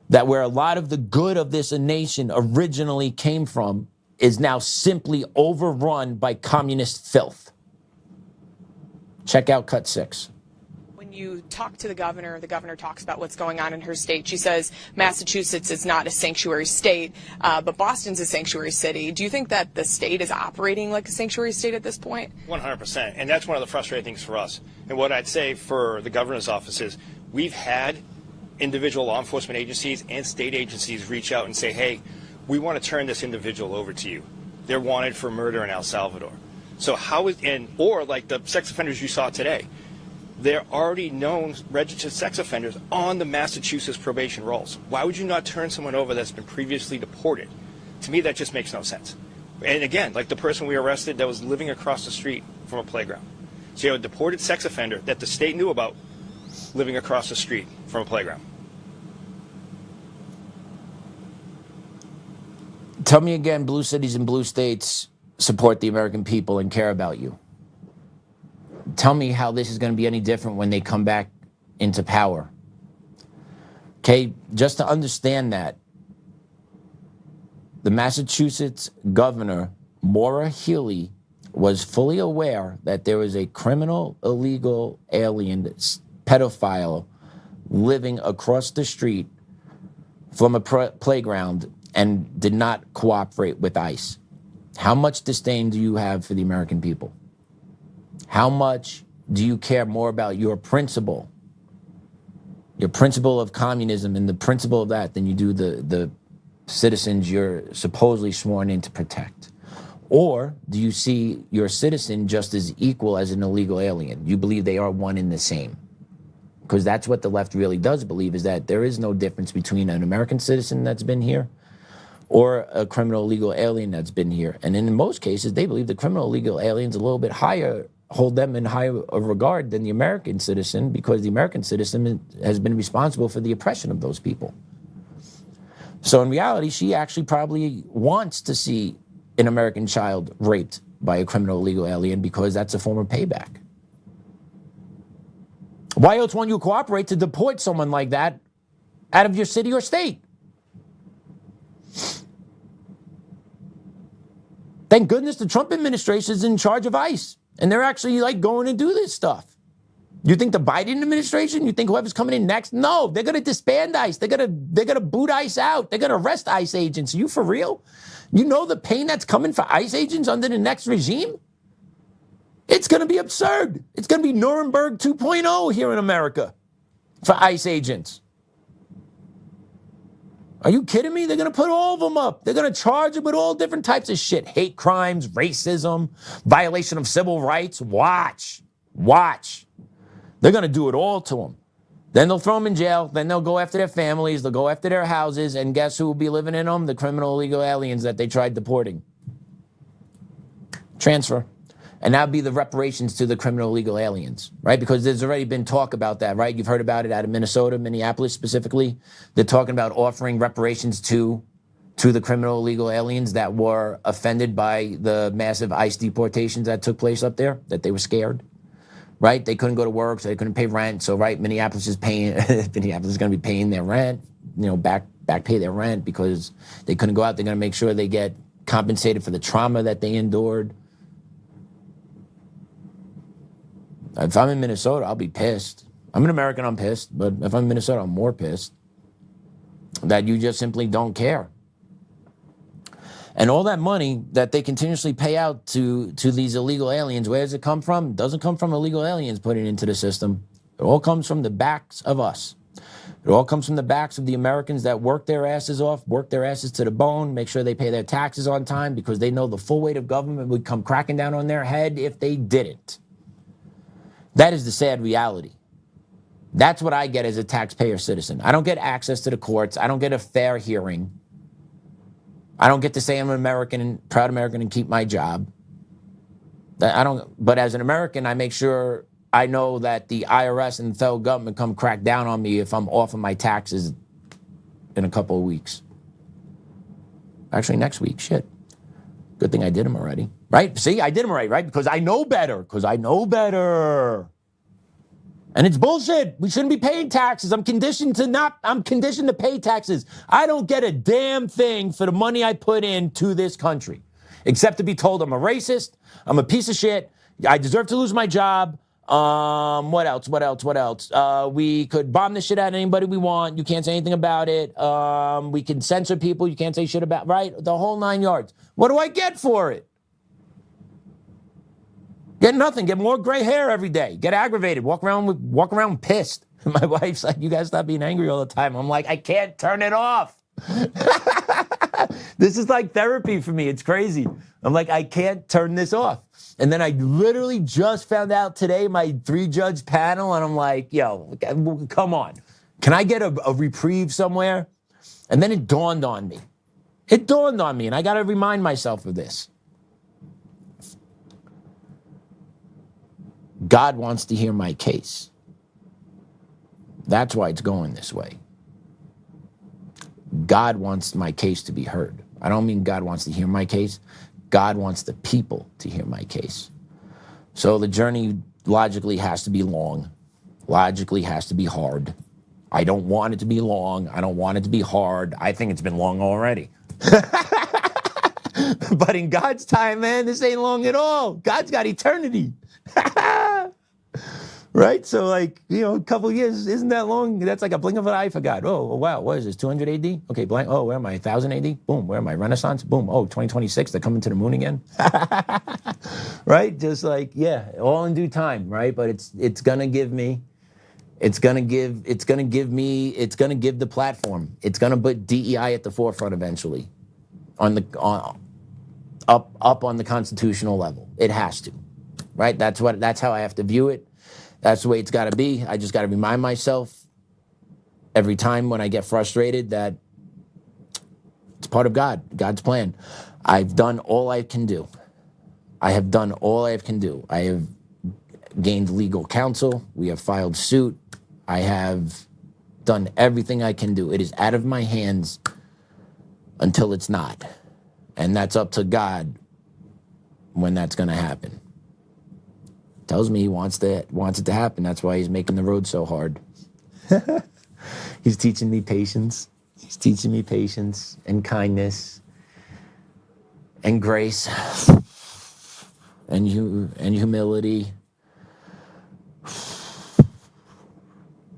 That where a lot of the good of this nation originally came from is now simply overrun by communist filth. Check out cut 6. When you talk to the governor talks about what's going on in her state. She says Massachusetts is not a sanctuary state, but Boston's a sanctuary city. Do you think that the state is operating like a sanctuary state at this point? 100%. And that's one of the frustrating things for us. And what I'd say for the governor's office is we've had individual law enforcement agencies and state agencies reach out and say, hey, we want to turn this individual over to you. They're wanted for murder in El Salvador. So how is, or like the sex offenders you saw today, they're already known registered sex offenders on the Massachusetts probation rolls. Why would you not turn someone over that's been previously deported? To me, that just makes no sense. And again, like the person we arrested that was living across the street from a playground. So you have a deported sex offender that the state knew about living across the street from a playground. Tell me again, blue cities and blue states support the American people and care about you. Tell me how this is going to be any different when they come back into power. Okay, just to understand that, the Massachusetts governor, Maura Healey, was fully aware that there was a criminal, illegal alien, pedophile living across the street from a playground and did not cooperate with ICE. How much disdain do you have for the American people? How much do you care more about your principle of communism and the principle of that than you do the citizens you're supposedly sworn in to protect? Or do you see your citizen just as equal as an illegal alien? You believe they are one and the same? Because that's what the left really does believe, is that there is no difference between an American citizen that's been here or a criminal illegal alien that's been here. And in most cases, they believe the criminal illegal alien's a little bit higher, hold them in higher regard than the American citizen, because the American citizen has been responsible for the oppression of those people. So in reality, she actually probably wants to see an American child raped by a criminal illegal alien because that's a form of payback. Why else won't you cooperate to deport someone like that out of your city or state? Thank goodness the Trump administration is in charge of ICE, and they're actually like going to do this stuff. You think the Biden administration, you think whoever's coming in next? No, they're going to disband ICE. They're going to boot ICE out. They're going to arrest ICE agents. Are you for real? You know the pain that's coming for ICE agents under the next regime? It's going to be absurd. It's going to be Nuremberg 2.0 here in America for ICE agents. Are you kidding me? They're going to put all of them up. They're going to charge them with all different types of shit. Hate crimes, racism, violation of civil rights. Watch. They're going to do it all to them. Then they'll throw them in jail. Then they'll go after their families. They'll go after their houses. And guess who will be living in them? The criminal illegal aliens that they tried deporting. Transfer. And that would be the reparations to the criminal illegal aliens, right? Because there's already been talk about that, right? You've heard about it out of Minnesota, Minneapolis specifically. They're talking about offering reparations to the criminal illegal aliens that were offended by the massive ICE deportations that took place up there, that they were scared, right? They couldn't go to work, so they couldn't pay rent. So, right, Minneapolis is paying, Minneapolis is going to be paying their rent, back pay their rent because they couldn't go out. They're going to make sure they get compensated for the trauma that they endured. If I'm in Minnesota, I'll be pissed. I'm an American, I'm pissed. But if I'm in Minnesota, I'm more pissed that you just simply don't care. And all that money that they continuously pay out to these illegal aliens, where does it come from? It doesn't come from illegal aliens putting it into the system. It all comes from the backs of us. It all comes from the backs of the Americans that work their asses off, work their asses to the bone, make sure they pay their taxes on time because they know the full weight of government would come cracking down on their head if they didn't. That is the sad reality. That's what I get as a taxpayer citizen. I don't get access to the courts. I don't get a fair hearing. I don't get to say I'm an American and proud American and keep my job. But as an American, I make sure I know that the IRS and the federal government come crack down on me if I'm off of my taxes in a couple of weeks. Actually, next week, shit. Good thing I did them already, right? See, I did them already, right? Because I know better, And it's bullshit. We shouldn't be paying taxes. I'm conditioned to pay taxes. I don't get a damn thing for the money I put into this country, except to be told I'm a racist, I'm a piece of shit, I deserve to lose my job. What else? We could bomb the shit out of anybody we want. You can't say anything about it. We can censor people. You can't say shit about, right? The whole 9 yards. What do I get for it? Get nothing. Get more gray hair every day. Get aggravated. Walk around pissed. My wife's like, you guys stop being angry all the time. I'm like, I can't turn it off. This is like therapy for me. It's crazy. I'm like, I can't turn this off. And then I literally just found out today my 3-judge panel, and I'm like, yo, come on. Can I get a reprieve somewhere? And then it dawned on me. And I got to remind myself of this. God wants to hear my case. That's why it's going this way. God wants my case to be heard. I don't mean God wants to hear my case. God wants the people to hear my case. So the journey logically has to be long. Logically has to be hard. I don't want it to be long. I don't want it to be hard. I think it's been long already. But in God's time, man, this ain't long at all. God's got eternity. Right? So like, a couple of years isn't that long. That's like a blink of an eye for God. Oh, wow. What is this? 200 AD? Okay, blank. Oh, where am I? 1000 AD? Boom. Where am I? Renaissance? Boom. Oh, 2026. They're coming to the moon again. Right? Just like, yeah, all in due time, right? But it's gonna give the platform. It's gonna put DEI at the forefront eventually. Up on the constitutional level. It has to. Right? That's how I have to view it. That's the way it's got to be. I just got to remind myself every time when I get frustrated that it's part of God's plan. I've done all I can do. I have gained legal counsel. We have filed suit. I have done everything I can do. It is out of my hands until it's not. And that's up to God when that's going to happen. Tells me he wants it to happen. That's why he's making the road so hard. He's teaching me patience. He's teaching me patience and kindness and grace and humility.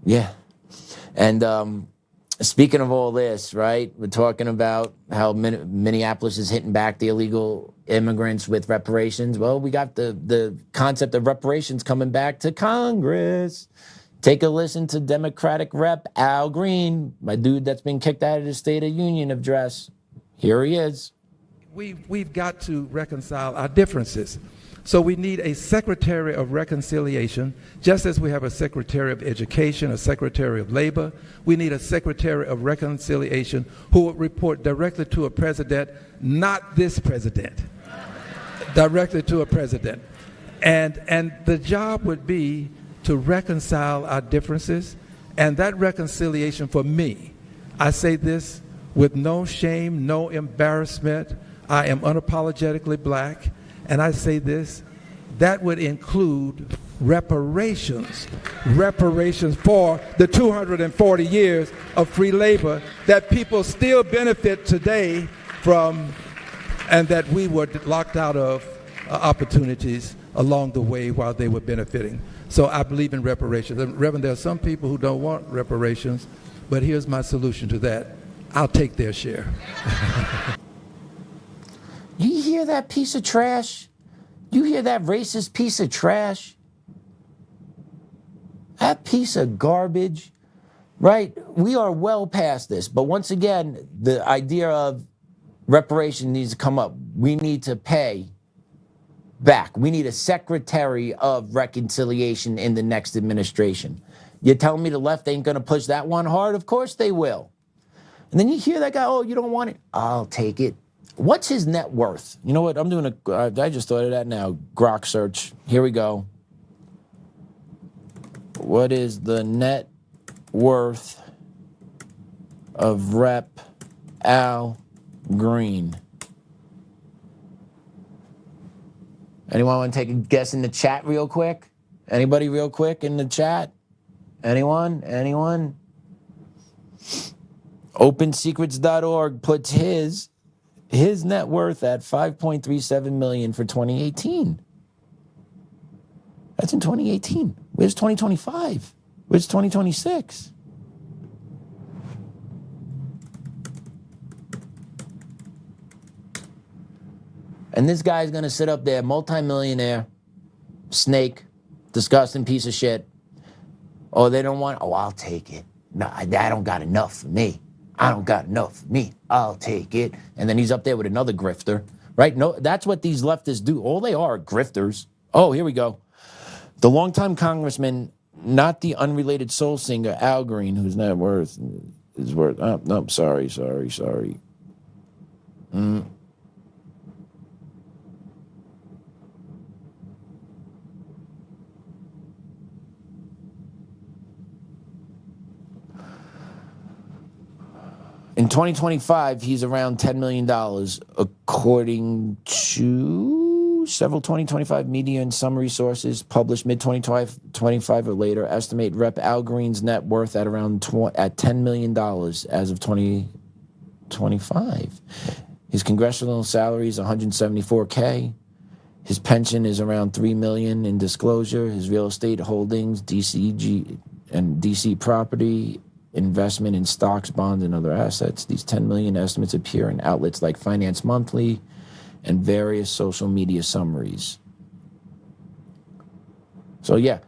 Yeah. And speaking of all this, right, we're talking about how Minneapolis is hitting back the illegal immigrants with reparations. Well, we got the concept of reparations coming back to Congress. Take a listen to Democratic Rep Al Green, my dude that's been kicked out of the State of Union address. Here he is. We've got to reconcile our differences. So we need a Secretary of Reconciliation, just as we have a Secretary of Education, a Secretary of Labor. We need a Secretary of Reconciliation who will report directly to a president, not this president, directly to a president. And the job would be to reconcile our differences, and that reconciliation for me, I say this with no shame, no embarrassment. I am unapologetically black. And I say this, that would include reparations for the 240 years of free labor that people still benefit today from, and that we were locked out of opportunities along the way while they were benefiting. So I believe in reparations. And Reverend, there are some people who don't want reparations, but here's my solution to that. I'll take their share. You hear that piece of trash? You hear that racist piece of trash? That piece of garbage, right? We are well past this. But once again, the idea of reparation needs to come up. We need to pay back. We need a Secretary of Reconciliation in the next administration. You're telling me the left ain't going to push that one hard? Of course they will. And then you hear that guy, oh, you don't want it? I'll take it. What's his net worth? You know what? I'm doing I just thought of that now. Grok search. Here we go. What is the net worth of Rep. Al Green? Anyone want to take a guess in the chat real quick? Anybody real quick in the chat? Anyone? Anyone? OpenSecrets.org puts his net worth at $5.37 million for 2018. That's in 2018. Where's 2025? Where's 2026? And this guy's gonna sit up there, multimillionaire, snake, disgusting piece of shit. Oh, they don't want, oh, I'll take it. No, I don't got enough for me. I don't got enough for me. I'll take it. And then he's up there with another grifter, right? No, that's what these leftists do. All they are grifters. Oh, here we go. The longtime congressman, not the unrelated soul singer, Al Green, whose net worth is worth, oh, no, sorry. In 2025, he's around $10 million, according to several 2025 media and summary sources published mid-2025 or later, estimate Rep. Al Green's net worth at around $10 million as of 2025. His congressional salary is $174K. His pension is around $3 million in disclosure. His real estate holdings, DCG and DC property, investment in stocks, bonds, and other assets. These 10 million estimates appear in outlets like Finance Monthly and various social media summaries. So yeah.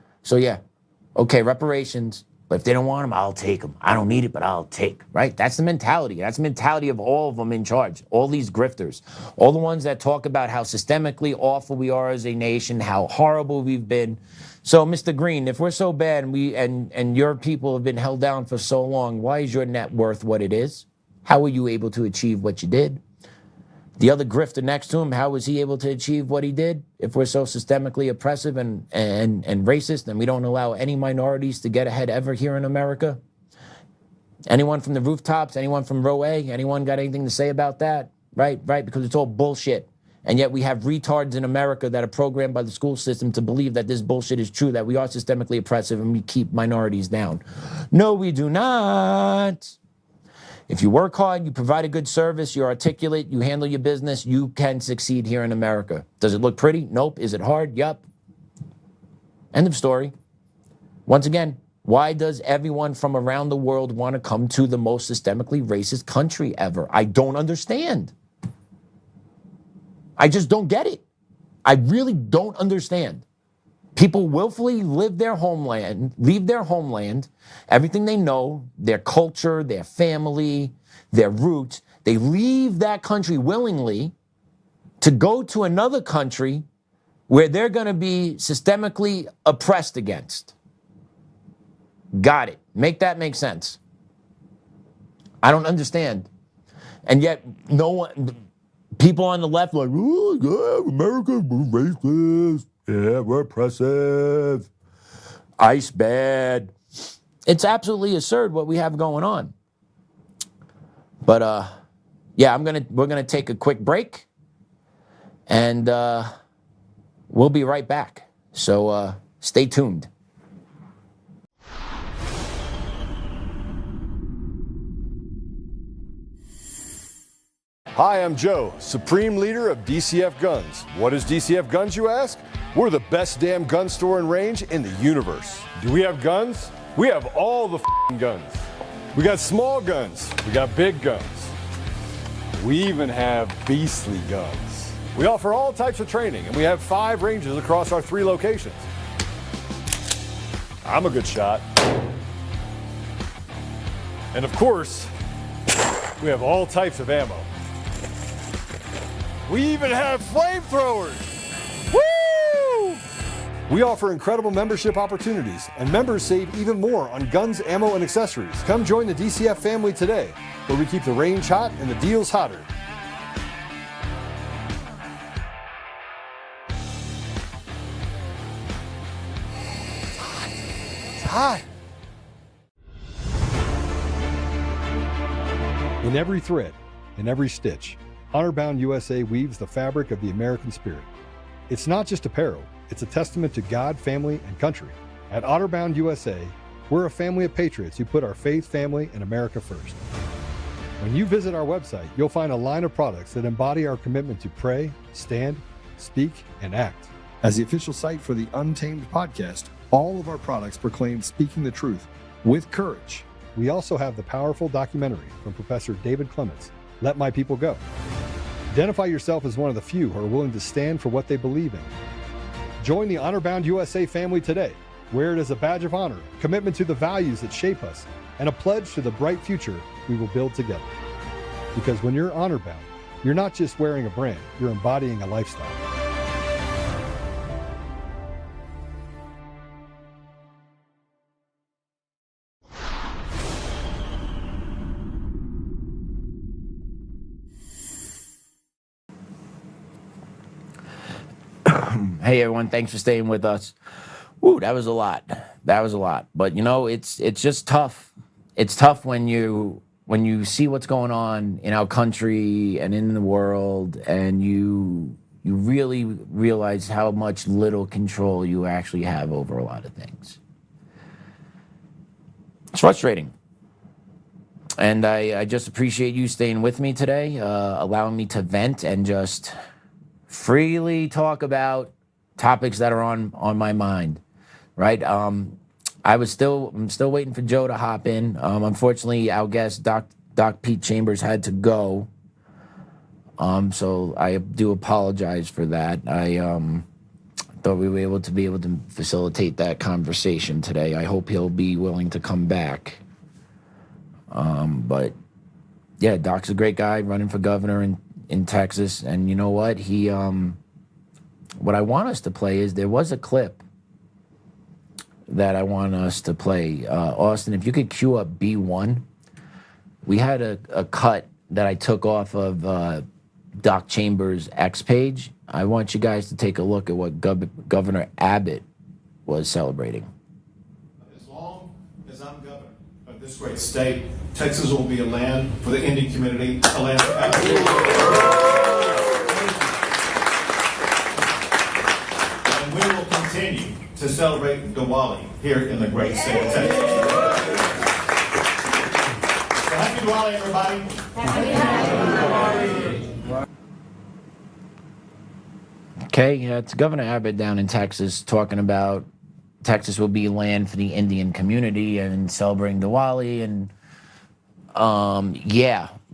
Okay, reparations. But if they don't want them, I'll take them. I don't need it, but I'll take, right? That's the mentality. That's the mentality of all of them in charge. All these grifters. All the ones that talk about how systemically awful we are as a nation, how horrible we've been. So, Mr. Green, if we're so bad and your people have been held down for so long, why is your net worth what it is? How were you able to achieve what you did? The other grifter next to him, how was he able to achieve what he did? If we're so systemically oppressive and racist and we don't allow any minorities to get ahead ever here in America? Anyone from the rooftops? Anyone from row A? Anyone got anything to say about that? Right, because it's all bullshit. And yet we have retards in America that are programmed by the school system to believe that this bullshit is true, that we are systemically oppressive and we keep minorities down. No, we do not. If you work hard, you provide a good service, you're articulate, you handle your business, you can succeed here in America. Does it look pretty? Nope. Is it hard? Yup. End of story. Once again, why does everyone from around the world want to come to the most systemically racist country ever? I don't understand. I just don't get it. I really don't understand. People willfully leave their homeland, everything they know, their culture, their family, their roots. They leave that country willingly to go to another country where they're going to be systemically oppressed against. Got it. Make that make sense. I don't understand. And yet, no one... People on the left are like, oh, yeah, America, we're racist. Yeah, we're oppressive. ICE bad. It's absolutely absurd what we have going on. But yeah, we're gonna take a quick break, and we'll be right back. So stay tuned. Hi, I'm Joe, Supreme Leader of DCF Guns. What is DCF Guns, you ask? We're the best damn gun store and range in the universe. Do we have guns? We have all the guns. We got small guns. We got big guns. We even have beastly guns. We offer all types of training, and we have 5 ranges across our 3 locations. I'm a good shot. And of course, we have all types of ammo. We even have flamethrowers. Woo! We offer incredible membership opportunities, and members save even more on guns, ammo, and accessories. Come join the DCF family today, where we keep the range hot and the deals hotter. It's hot. In every thread, in every stitch, Honor-Bound USA weaves the fabric of the American spirit. It's not just apparel, it's a testament to God, family, and country. At Honor-Bound USA, we're a family of patriots who put our faith, family, and America first. When you visit our website, you'll find a line of products that embody our commitment to pray, stand, speak, and act. As the official site for the Untamed podcast, all of our products proclaim speaking the truth with courage. We also have the powerful documentary from Professor David Clements, Let My People Go. Identify yourself as one of the few who are willing to stand for what they believe in. Join the Honor-Bound USA family today. Wear it as a badge of honor, commitment to the values that shape us, and a pledge to the bright future we will build together. Because when you're honor-bound, you're not just wearing a brand, you're embodying a lifestyle. Hey everyone, thanks for staying with us. Woo, that was a lot. That was a lot. But you know, it's just tough. It's tough when you see what's going on in our country and in the world, and you really realize how much little control you actually have over a lot of things. It's frustrating. And I just appreciate you staying with me today, allowing me to vent and just freely talk about topics that are on my mind, right? I'm still waiting for Joe to hop in. Unfortunately, our guest, Doc Pete Chambers, had to go. So I do apologize for that. I thought we were able to facilitate that conversation today. I hope he'll be willing to come back. But yeah, Doc's a great guy running for governor in Texas, and you know what? He what I want us to play is, there was a clip that I want us to play. Austin, if you could cue up B1. We had a cut that I took off of Doc Chambers' X page. I want you guys to take a look at what Governor Abbott was celebrating. As long as I'm governor of this great state, Texas will be a land for the Indian community, a land for and we will continue to celebrate Diwali here in the great state of Texas. So happy Diwali, everybody. Happy Diwali. Okay, it's Governor Abbott down in Texas talking about Texas will be land for the Indian community and celebrating Diwali. And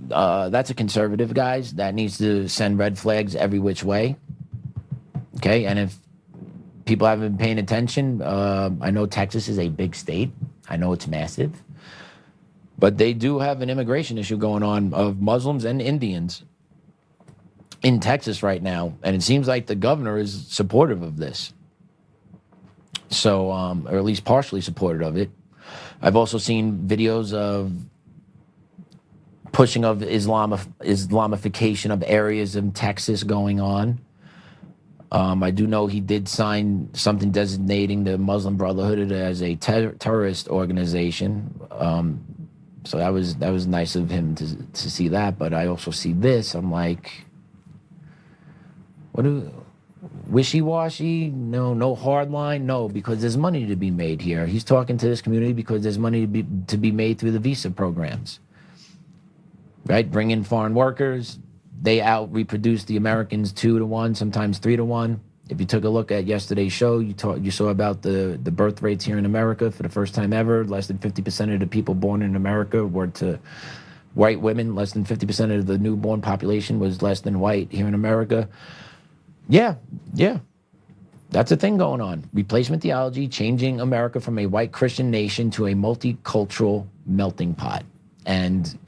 that's a conservative, guys. That needs to send red flags every which way. Okay, and if people haven't been paying attention, I know Texas is a big state. I know it's massive. But they do have an immigration issue going on of Muslims and Indians in Texas right now. And it seems like the governor is supportive of this. So, or at least partially supportive of it. I've also seen videos of pushing of Islamification of areas in Texas going on. I do know he did sign something designating the Muslim Brotherhood as a terrorist organization. So that was nice of him to see that. But I also see this. I'm like, wishy-washy? No hard line? No, because there's money to be made here. He's talking to this community because there's money to be made through the visa programs. Right? Bring in foreign workers. They out-reproduce the Americans 2 to 1, sometimes 3 to 1. If you took a look at yesterday's show, you saw about the birth rates here in America for the first time ever. Less than 50% of the people born in America were to white women. Less than 50% of the newborn population was less than white here in America. Yeah. That's a thing going on. Replacement theology, changing America from a white Christian nation to a multicultural melting pot. And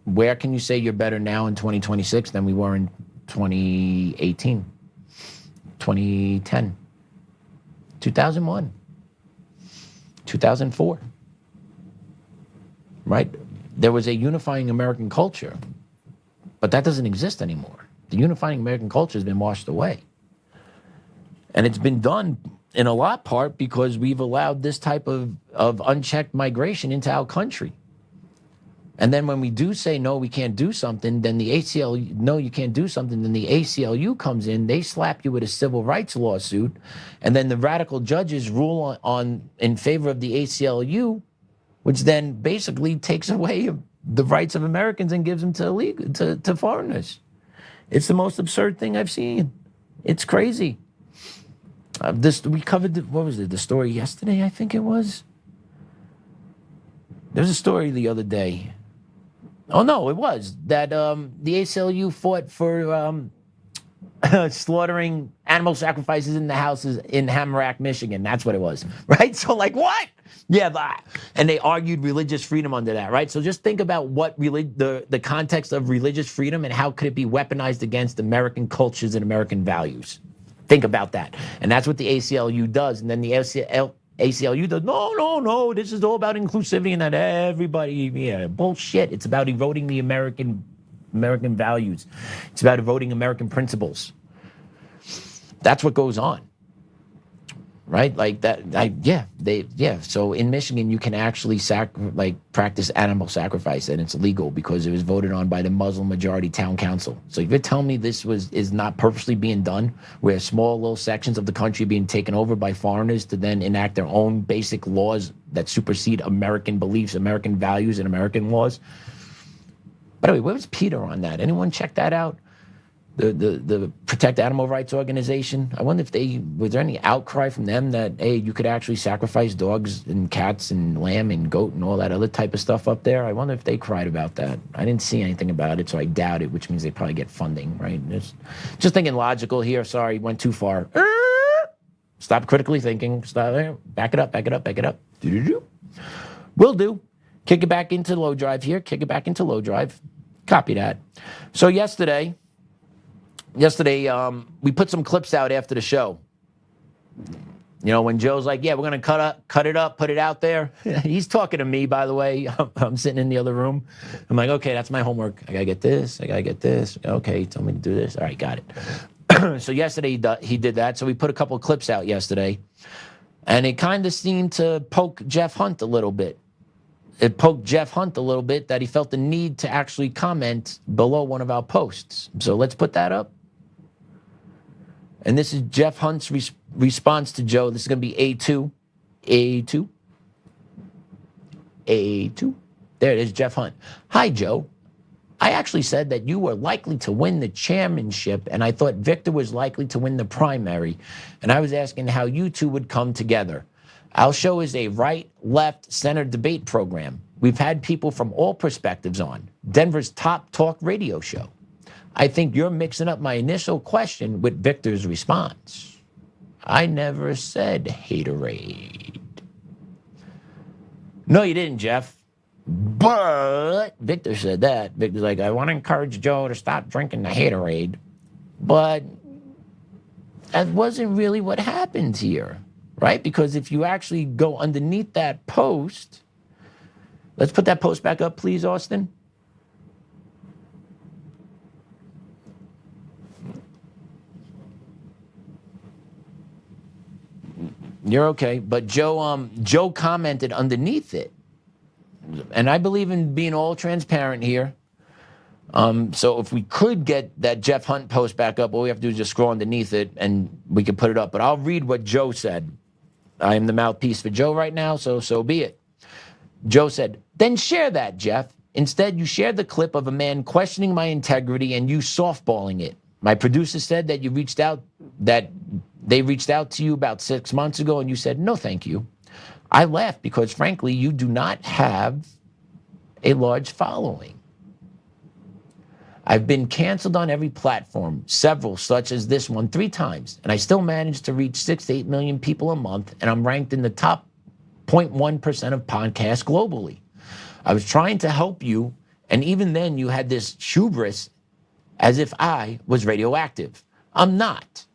where can you say you're better now in 2026 than we were in 2018, 2010? 2001, 2004, right? There was a unifying American culture, but that doesn't exist anymore. The unifying American culture has been washed away. And it's been done in a lot part because we've allowed this type of unchecked migration into our country. And then when we do say, no, we can't do something, then the ACLU, no, you can't do something, then the ACLU comes in, they slap you with a civil rights lawsuit, and then the radical judges rule in favor of the ACLU, which then basically takes away the rights of Americans and gives them to foreigners. It's the most absurd thing I've seen. It's crazy. We covered, what was it, the story yesterday, I think it was? There was a story the other day. Oh, no, it was that the ACLU fought for slaughtering animal sacrifices in the houses in Hamtramck, Michigan. That's what it was, right? So like, what? Yeah, and they argued religious freedom under that, right? So just think about what the context of religious freedom and how could it be weaponized against American cultures and American values. Think about that. And that's what the ACLU does. And then the ACLU does, no, this is all about inclusivity and that everybody, yeah, bullshit. It's about eroding the American values. It's about eroding American principles. That's what goes on, right? Like that, So in Michigan, you can actually practice animal sacrifice, and it's legal because it was voted on by the Muslim majority town council. So if you're telling me this is not purposely being done, where small little sections of the country are being taken over by foreigners to then enact their own basic laws that supersede American beliefs, American values, and American laws. By the way, where was Peter on that? Anyone check that out? The Protect Animal Rights Organization. I wonder if was there any outcry from them that, hey, you could actually sacrifice dogs and cats and lamb and goat and all that other type of stuff up there? I wonder if they cried about that. I didn't see anything about it, so I doubt it, which means they probably get funding, right? Just thinking logical here. Sorry, went too far. Stop critically thinking. Stop there. Back it up. Will do. Kick it back into low drive here. Kick it back into low drive. Copy that. So yesterday, we put some clips out after the show. You know, when Joe's like, yeah, we're going to cut it up, put it out there. He's talking to me, by the way. I'm sitting in the other room. I'm like, okay, that's my homework. I got to get this. Okay, tell me to do this. All right, got it. So yesterday he did that. So we put a couple of clips out yesterday. And it kind of seemed to poke Jeff Hunt a little bit. It poked Jeff Hunt a little bit that he felt the need to actually comment below one of our posts. So let's put that up. And this is Jeff Hunt's response to Joe. This is going to be A2. There it is, Jeff Hunt. Hi, Joe. I actually said that you were likely to win the chairmanship, and I thought Victor was likely to win the primary. And I was asking how you two would come together. Our show is a right, left, center debate program. We've had people from all perspectives on. Denver's top talk radio show. I think you're mixing up my initial question with Victor's response. I never said haterade. No, you didn't, Jeff. But Victor said that. Victor's like, I want to encourage Joe to stop drinking the haterade. But that wasn't really what happened here, right? Because if you actually go underneath that post, let's put that post back up, please, Austin. You're okay, but Joe commented underneath it, and I believe in being all transparent here. So if we could get that Jeff Hunt post back up, all we have to do is just scroll underneath it, and we can put it up. But I'll read what Joe said. I am the mouthpiece for Joe right now, so be it. Joe said, "Then share that, Jeff. Instead, you shared the clip of a man questioning my integrity and you softballing it. My producer said that they reached out to you about 6 months ago and you said, no, thank you. I laughed because, frankly, you do not have a large following. I've been canceled on every platform, several such as this one 3 times, and I still manage to reach 6 to 8 million people a month, and I'm ranked in the top 0.1% of podcasts globally. I was trying to help you, and even then you had this hubris as if I was radioactive. I'm not.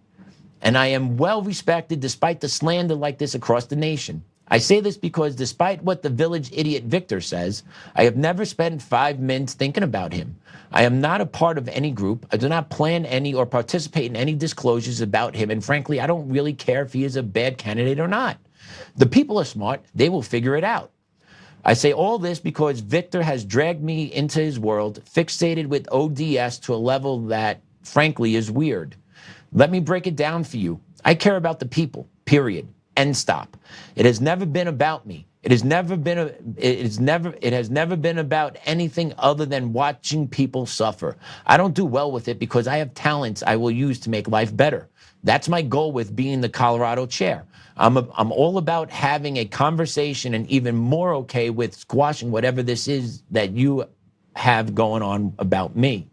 and I am well respected despite the slander like this across the nation. I say this because despite what the village idiot Victor says, I have never spent 5 minutes thinking about him. I am not a part of any group. I do not plan any or participate in any disclosures about him, and frankly, I don't really care if he is a bad candidate or not. The people are smart. They will figure it out. I say all this because Victor has dragged me into his world, fixated with ODS to a level that, frankly, is weird. Let me break it down for you. I care about the people, period. End stop. It has never been about me. It has never been about anything other than watching people suffer. I don't do well with it because I have talents I will use to make life better. That's my goal with being the Colorado chair. I'm all about having a conversation and even more okay with squashing whatever this is that you have going on about me.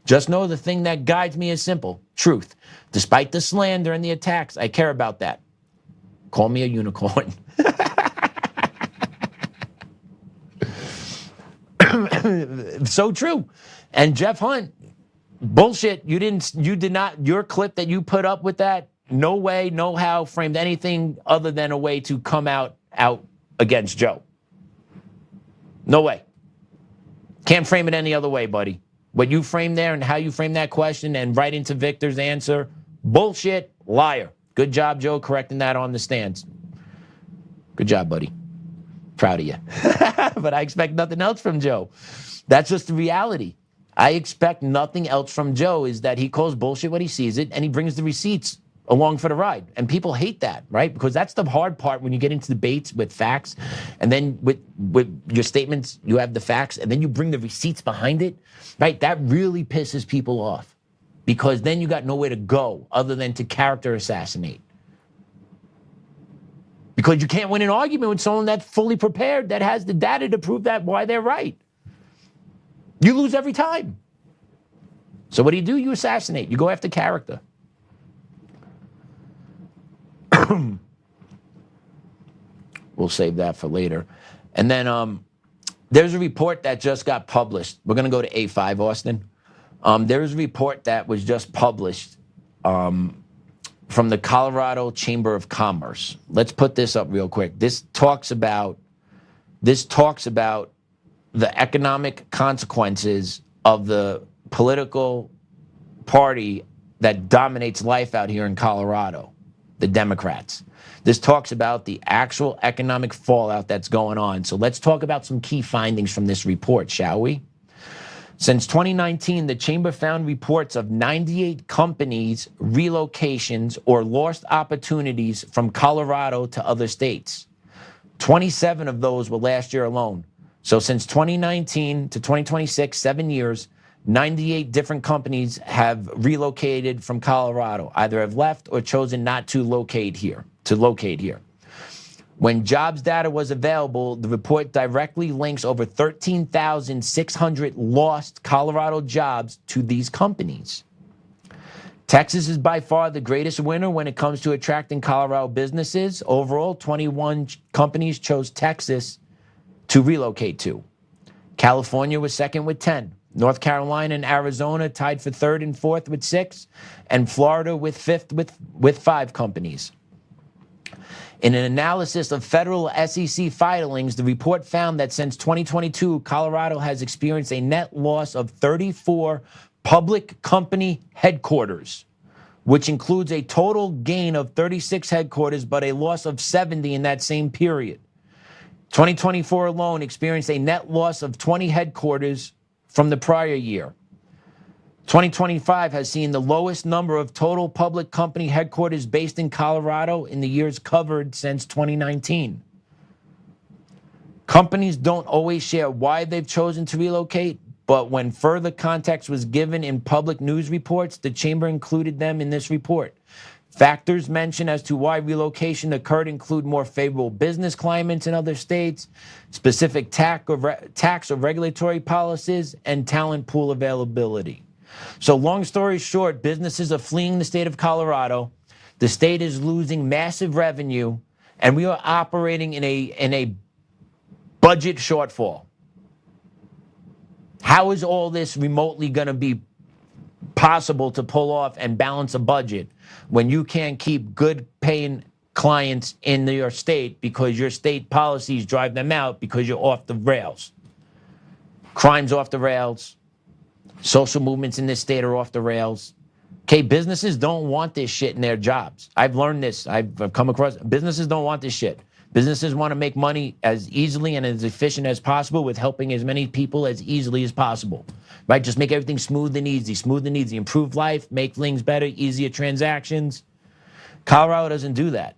Just know the thing that guides me is simple, truth. Despite the slander and the attacks, I care about that. Call me a unicorn. So true. And Jeff Hunt, bullshit. You did not, your clip that you put up with that, no way, no how, framed anything other than a way to come out against Joe. No way. Can't frame it any other way, buddy. What you framed there and how you framed that question and right into Victor's answer, bullshit, liar. Good job, Joe, correcting that on the stands. Good job, buddy. Proud of you. But I expect nothing else from Joe. That's just the reality. I expect nothing else from Joe is that he calls bullshit when he sees it and he brings the receipts along for the ride. And people hate that, right? Because that's the hard part when you get into debates with facts and then with your statements, you have the facts and then you bring the receipts behind it, right? That really pisses people off. Because then you got nowhere to go other than to character assassinate. Because you can't win an argument with someone that's fully prepared, that has the data to prove that why they're right. You lose every time. So what do? You assassinate. You go after character. We'll save that for later. And then there's a report that just got published. We're going to go to A5, Austin. There's a report that was just published from the Colorado Chamber of Commerce. Let's put this up real quick. This talks about the economic consequences of the political party that dominates life out here in Colorado, the Democrats. This talks about the actual economic fallout that's going on. So let's talk about some key findings from this report, shall we? Since 2019, the Chamber found reports of 98 companies' relocations or lost opportunities from Colorado to other states. 27 of those were last year alone. So since 2019 to 2026, 7 years, 98 different companies have relocated from Colorado, either have left or chosen not to locate here. When jobs data was available, the report directly links over 13,600 lost Colorado jobs to these companies. Texas is by far the greatest winner when it comes to attracting Colorado businesses. Overall, 21 companies chose Texas to relocate to. California was second with 10. North Carolina and Arizona tied for third and fourth with 6, and Florida with fifth with 5 companies. In an analysis of federal SEC filings, the report found that since 2022, Colorado has experienced a net loss of 34 public company headquarters, which includes a total gain of 36 headquarters, but a loss of 70 in that same period. 2024 alone experienced a net loss of 20 headquarters from the prior year. 2025 has seen the lowest number of total public company headquarters based in Colorado in the years covered since 2019. Companies don't always share why they've chosen to relocate, but when further context was given in public news reports, the Chamber included them in this report. Factors mentioned as to why relocation occurred include more favorable business climates in other states, specific tax or regulatory policies, and talent pool availability. So long story short, businesses are fleeing the state of Colorado. The state is losing massive revenue, and we are operating in a budget shortfall. How is all this remotely going to be possible to pull off and balance a budget when you can't keep good paying clients in your state because your state policies drive them out because you're off the rails. Crime's off the rails. Social movements in this state are off the rails. Okay, businesses don't want this shit in their jobs. I've learned this. I've come across, businesses don't want this shit. Businesses want to make money as easily and as efficient as possible with helping as many people as easily as possible, right? Just make everything smooth and easy, improve life, make things better, easier transactions. Colorado doesn't do that.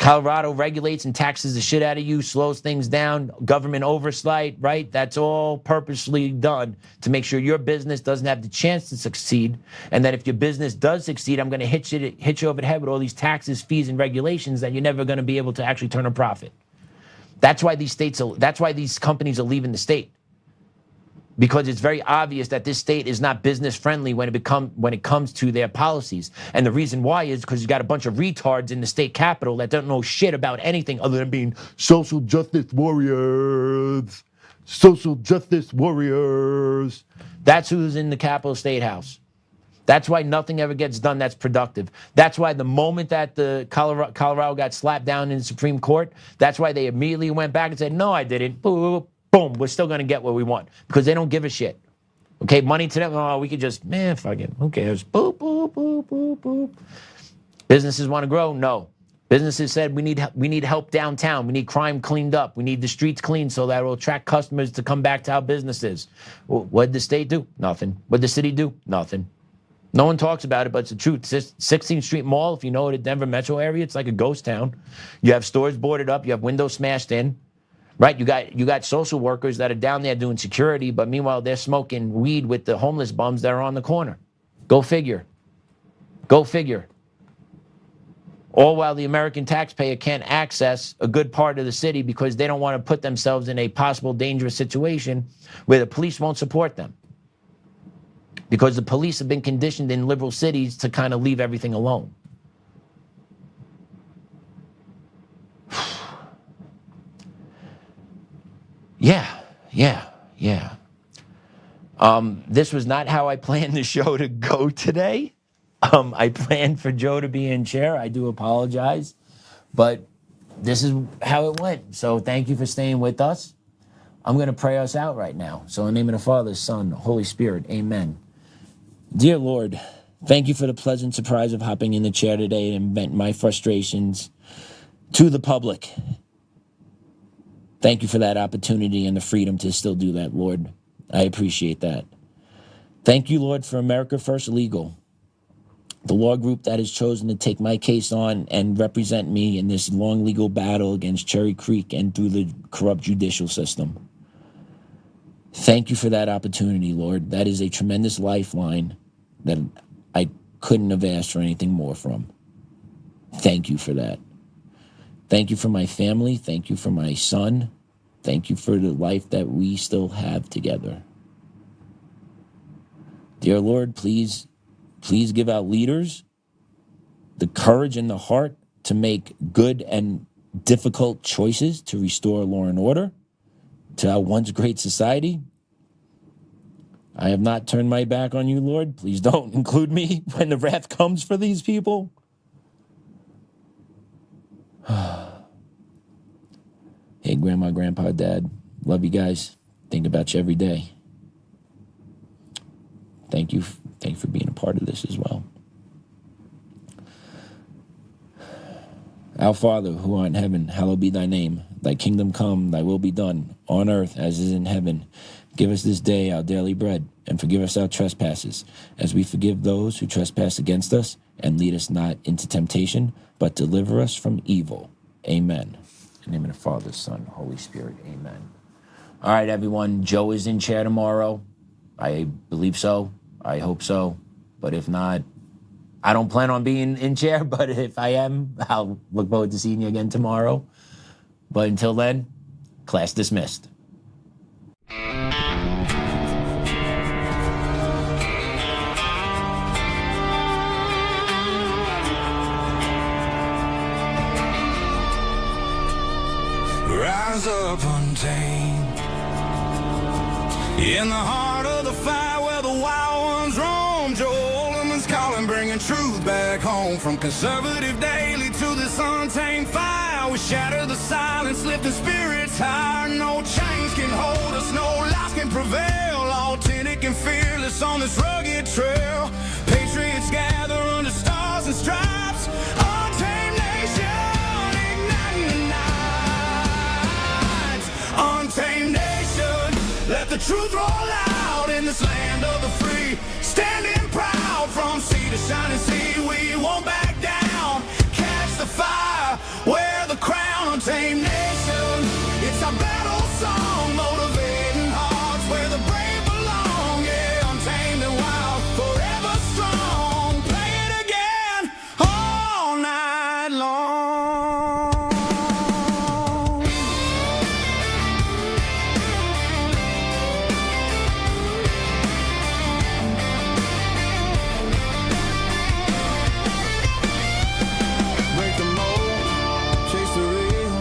Colorado regulates and taxes the shit out of you, slows things down, government oversight, right? That's all purposely done to make sure your business doesn't have the chance to succeed. And that if your business does succeed, I'm going to hit you over the head with all these taxes, fees, and regulations that you're never going to be able to actually turn a profit. That's why these companies are leaving the state. Because it's very obvious that this state is not business friendly when it comes to their policies. And the reason why is because you got a bunch of retards in the state capitol that don't know shit about anything other than being social justice warriors. Social justice warriors. That's who's in the Capitol State House. That's why nothing ever gets done that's productive. That's why the moment that the Colorado got slapped down in the Supreme Court, that's why they immediately went back and said, no, I didn't. Boom. Boom, we're still going to get what we want because they don't give a shit. Okay, money to them, oh, we could just, fuck it, who cares? Boop, boop, boop, boop, boop. Businesses want to grow? No. Businesses said we need help downtown. We need crime cleaned up. We need the streets cleaned so that it will attract customers to come back to our businesses. Well, what did the state do? Nothing. What did the city do? Nothing. No one talks about it, but it's the truth. 16th Street Mall, if you know the Denver metro area, it's like a ghost town. You have stores boarded up. You have windows smashed in. Right, you got social workers that are down there doing security, but meanwhile they're smoking weed with the homeless bums that are on the corner. Go figure. Go figure. All while the American taxpayer can't access a good part of the city because they don't want to put themselves in a possible dangerous situation where the police won't support them. Because the police have been conditioned in liberal cities to kind of leave everything alone. Yeah. This was not how I planned the show to go today. I planned for Joe to be in chair. I do apologize. But this is how it went. So thank you for staying with us. I'm going to pray us out right now. So in the name of the Father, Son, Holy Spirit, amen. Dear Lord, thank you for the pleasant surprise of hopping in the chair today and vent my frustrations to the public. Thank you for that opportunity and the freedom to still do that, Lord. I appreciate that. Thank you, Lord, for America First Legal, the law group that has chosen to take my case on and represent me in this long legal battle against Cherry Creek and through the corrupt judicial system. Thank you for that opportunity, Lord. That is a tremendous lifeline that I couldn't have asked for anything more from. Thank you for that. Thank you for my family. Thank you for my son. Thank you for the life that we still have together. Dear Lord, please give our leaders the courage and the heart to make good and difficult choices to restore law and order to our once great society. I have not turned my back on you, Lord. Please don't include me when the wrath comes for these people. Hey, Grandma, Grandpa, Dad, love you guys. Think about you every day. Thank you for being a part of this as well. Our Father, who art in heaven, hallowed be thy name. Thy kingdom come, thy will be done, on earth as is in heaven. Give us this day our daily bread, and forgive us our trespasses, as we forgive those who trespass against us. And lead us not into temptation, but deliver us from evil. Amen. In the name of the Father, Son, Holy Spirit. Amen. All right, everyone. Joe is in chair tomorrow. I believe so. I hope so. But if not, I don't plan on being in chair. But if I am, I'll look forward to seeing you again tomorrow. But until then, class dismissed. Rise up untamed in the heart of the fire where the wild ones roam, Joe. I'm bringing truth back home. From conservative daily to this untamed fire, we shatter the silence, lifting spirits higher. No chains can hold us, no lies can prevail. Authentic and fearless on this rugged trail. Patriots gather under stars and stripes. Untamed nation, igniting the nights. Untamed nation, let the truth roll out in this land of the free. Standing proud from sea to shining sea, we won't back down. Catch the fire, wear the crown. Untamed nation, it's our battle song, motivating hearts where the brave belong. Yeah, untamed and wild, forever strong. Play it again all night long. Break the mold, chase the real.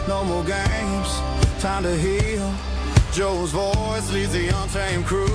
No more games, time to heal. Joe's voice leads the untamed crew.